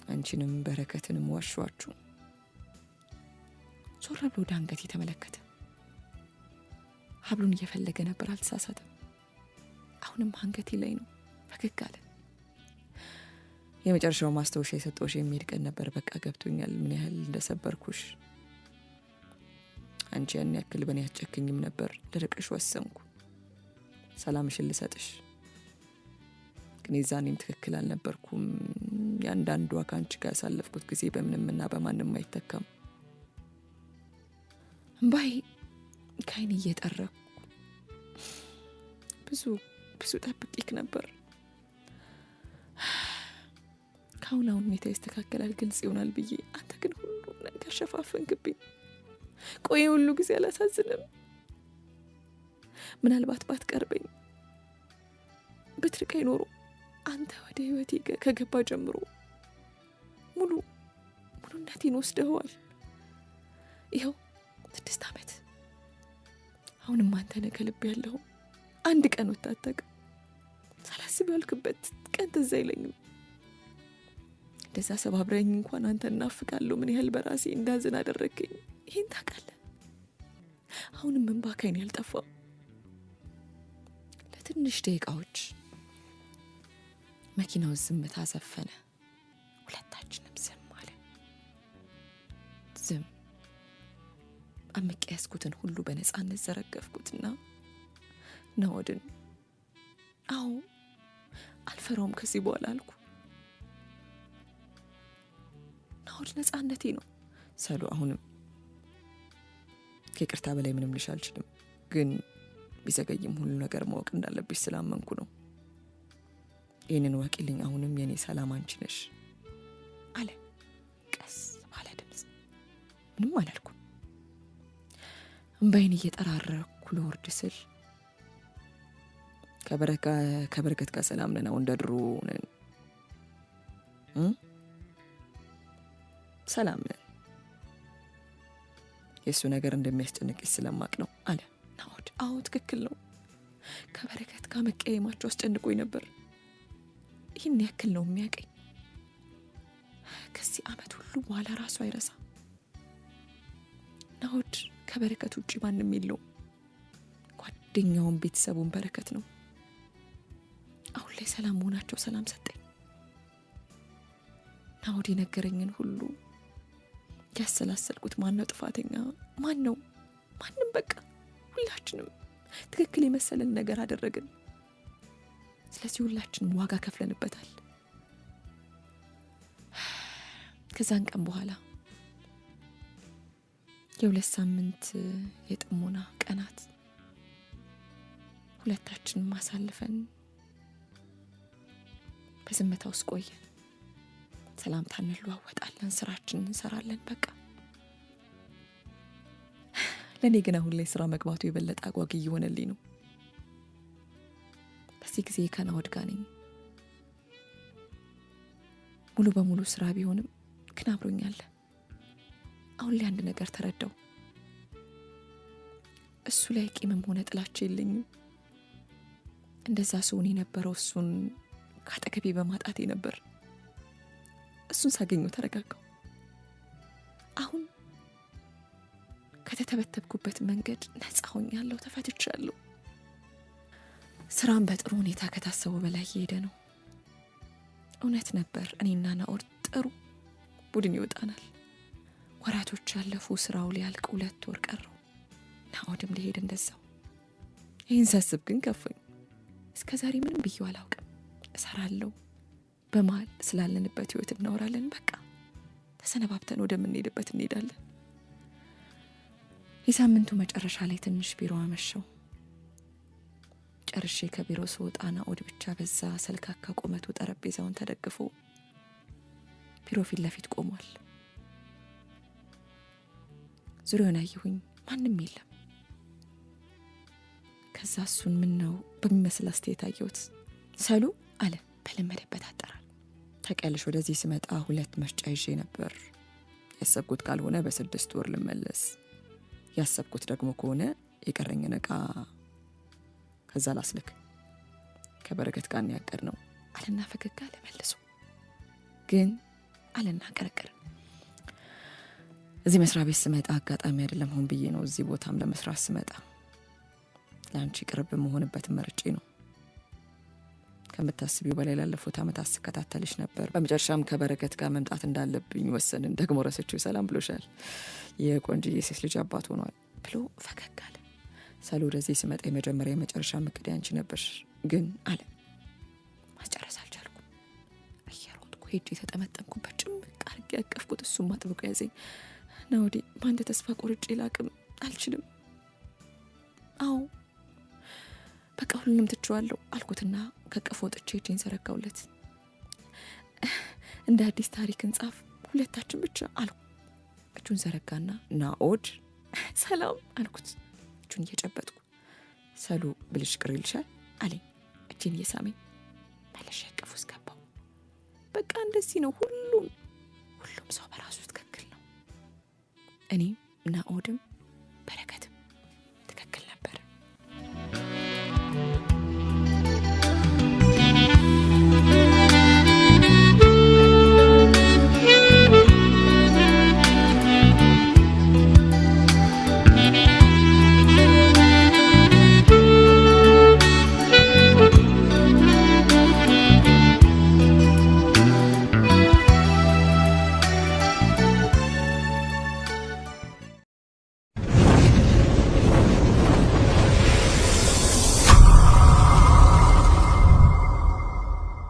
አንቺንም በረከትንም ዋሸኋችሁ። ዞር ብሎ ወደ አንገቴ ተመለከተ። ሀብሉን እየፈለገ ነበር፣ አልተሳሳተም። አሁንም አንገቴ ላይ ነው። ፈገግ አለ። የመጨረሻው ማስታወሻ የሰጠሁሽ የሚሄድ ቀን ነበር። በቃ ገብቶኛል ምን ያህል እንደሰበርኩሽ። አንቺ ያን ያክል በእኔ አትጨክኝም ነበር። ልርቅሽ ወሰንኩ፣ ሰላምሽን ልሰጥሽ። ግን የዛኔም ትክክል አልነበርኩም። ያንዳንዷ ከአንቺ ጋር ያሳለፍኩት ጊዜ በምንምና በማንም አይተካም። እምባይ ከዓይኔ እየጠረኩ ብዙ ጠብቄክ ነበር። ከአሁን ሁኔታ ይስተካከላል፣ ግልጽ ይሆናል ብዬ፣ አንተ ግን ሁሉ ነገር ሸፋፈንክብኝ። ቆየ ሁሉ ጊዜ አላሳዝንም? ምናልባት ባትቀርበኝ ብትርቀኝ ኖሮ አንተ ወደ ህይወቴ ከገባ ጀምሮ ሙሉነቴን ወስደኸዋል። ይኸው 6 ዓመት። አሁንም አንተ ነህ ከልብ ያለው። አንድ ቀን ወታተቅ ሳላስብ ያልክበት ቀን ትዝ አይለኝም። እንደዛ ሰባብረኝ እንኳን አንተ እናፍቃለሁ። ምን ያህል በራሴ እንዳዝን አደረገኝ። ይሄን ታውቃለህ። አሁንም እንባ ከዓይኔ ያልጠፋው። ለትንሽ ደቂቃዎች መኪናው ዝምታ ሰፈነ። ሁለታችንም ዝም አለ። ዝም። አምቄ ያዝኩትን ሁሉ በነፃነት ዘረገፍኩትና ናኦድን፣ አዎ አልፈራውም ከዚህ በኋላ አልኩ። ናኦድ ነፃነቴ ነው ሰሉ። አሁንም ከይቅርታ በላይ ምንም ልሽ አልችልም፣ ግን ቢዘገይም ሁሉ ነገር ማወቅ እንዳለብሽ ስላመንኩ ነው። ይህንን ዋቂልኝ። አሁንም የኔ ሰላም አንቺ ነሽ አለ ቀስ ባለ ድምፅ። ምንም አላልኩም። እምባይን እየጠራረኩ ልወርድ ስል ከበረከት ጋር ሰላም ነን፣ እንደ ድሮ ነን፣ ሰላም ነን። የእሱ ነገር እንደሚያስጨንቅሽ ስለማቅ ነው አለ ናኦድ። አዎ ትክክል ነው። ከበረከት ጋር መቀየማቸው አስጨንቆኝ ነበር። ይህን ያክል ነው የሚያቀኝ። ከዚህ ዓመት ሁሉ በኋላ ራሱ አይረሳ። ናኦድ ከበረከት ውጭ ማንም የለውም። ጓደኛውን ቤተሰቡን በረከት ነው። አሁን ላይ ሰላም መሆናቸው ሰላም ሰጠኝ። ናኦድ የነገረኝን ሁሉ ያሰላሰልኩት። ማን ነው ጥፋተኛ? ማን ነው? ማንም። በቃ ሁላችንም ትክክል የመሰለን ነገር አደረግን። ስለዚህ ሁላችንም ዋጋ ከፍለንበታል። ከዛን ቀን በኋላ የ2 ሳምንት የጥሞና ቀናት ሁለታችንም አሳልፈን በዝምታ ውስጥ ቆየን። ሰላምታ እንለዋወጣለን፣ ስራችንን እንሰራለን። በቃ ለእኔ ግን አሁን ላይ ስራ መግባቱ የበለጠ አጓጊ እየሆነልኝ ነው። በዚህ ጊዜ ከናኦድ ጋር ነኝ። ሙሉ በሙሉ ስራ ቢሆንም ግን አብሮኛል። አሁን ላይ አንድ ነገር ተረዳው። እሱ ላይ ቂምም ሆነ ጥላቻ የለኝም። እንደዛ ሰውን የነበረው እሱን ካጠገቤ በማጣቴ ነበር። እሱን ሳገኘው ተረጋጋው። አሁን ከተተበተብኩበት መንገድ ነፃ ሆኛለሁ፣ ተፈትቻለሁ። ስራም በጥሩ ሁኔታ ከታሰበው በላይ እየሄደ ነው። እውነት ነበር፣ እኔና ናኦድ ጥሩ ቡድን ይወጣናል። ወራቶች ያለፉ፣ ስራው ሊያልቅ 2 ወር ቀረው። ናኦድም ሊሄድ እንደዛው። ይህን ሳስብ ግን ከፋኝ። እስከ ዛሬ ምንም ብዬው አላውቅም። እሰራለሁ፣ በመሀል ስላለንበት ህይወት እናወራለን። በቃ ተሰነባብተን ወደምንሄድበት እንሄዳለን። የሳምንቱ መጨረሻ ላይ ትንሽ ቢሮ አመሸው። ጨርሼ ከቢሮ ስወጣ ናኦድ ብቻ በዛ ሰልካካ ቁመቱ ጠረጴዛውን ተደግፎ ቢሮ ፊት ለፊት ቆሟል። ዙሪያውን አየሁኝ፣ ማንም የለም። ከዛ እሱን ምን ነው በሚመስል አስተያየት አየሁት። ሰሉ አለ በለመደበት አጠራር። ታውቂያለሽ ወደዚህ ስመጣ 2 መስጫ ይዤ ነበር። ያሰብኩት ካልሆነ በ6 ወር ልመለስ፣ ያሰብኩት ደግሞ ከሆነ የቀረኝን ዕቃ ከዛ ላስልክ። ከበረከት ጋር ያቀድ ነው አለና ፈገግ አለ መልሶ። ግን አለና ቀረቀረ። እዚህ መስሪያ ቤት ስመጣ አጋጣሚ አይደለም፣ ሆን ብዬ ነው። እዚህ ቦታም ለመስራት ስመጣ ለአንቺ ቅርብ መሆንበትን መርጬ ነው። ከምታስቢው በላይ ላለፉት ዓመታት ስከታተልሽ ነበር። በመጨረሻም ከበረከት ጋር መምጣት እንዳለብኝ ወሰንን። ደግሞ ረስቼው ሰላም ብሎሻል፣ የቆንጅዬ ሴት ልጅ አባት ሆኗል ብሎ ፈገግ አለ። ሰሉ ወደዚህ ስመጣ የመጀመሪያ የመጨረሻ እቅዴ አንቺ ነበርሽ። ግን አለ ማስጨረስ አልቻልኩም። እየሮጥኩ ሄጄ የተጠመጠምኩበት ጭምቅ አድርጌ ያቀፍኩት፣ እሱም አጥብቆ ያዘኝ። ናኦዴ በአንተ ተስፋ ቆርጬ ላቅም አልችልም። አዎ በቃ ሁሉንም ትቼዋለሁ አልኩትና ከቀፎ ወጥቼ እጄን ዘረጋውለት። እንደ አዲስ ታሪክ እንጻፍ፣ 2ታችን ብቻ አልኩ። እጁን ዘረጋና ናኦድ ሰላም አልኩት፣ እጁን እየጨበጥኩ። ሰሉ ብልሽ ቅር ይልሻል አለኝ፣ እጄን እየሳመኝ። መለሽ ያቀፉ ውስጥ ገባው። በቃ እንደዚህ ነው። ሁሉም ሰው በራሱ ትክክል ነው። እኔም ናኦድም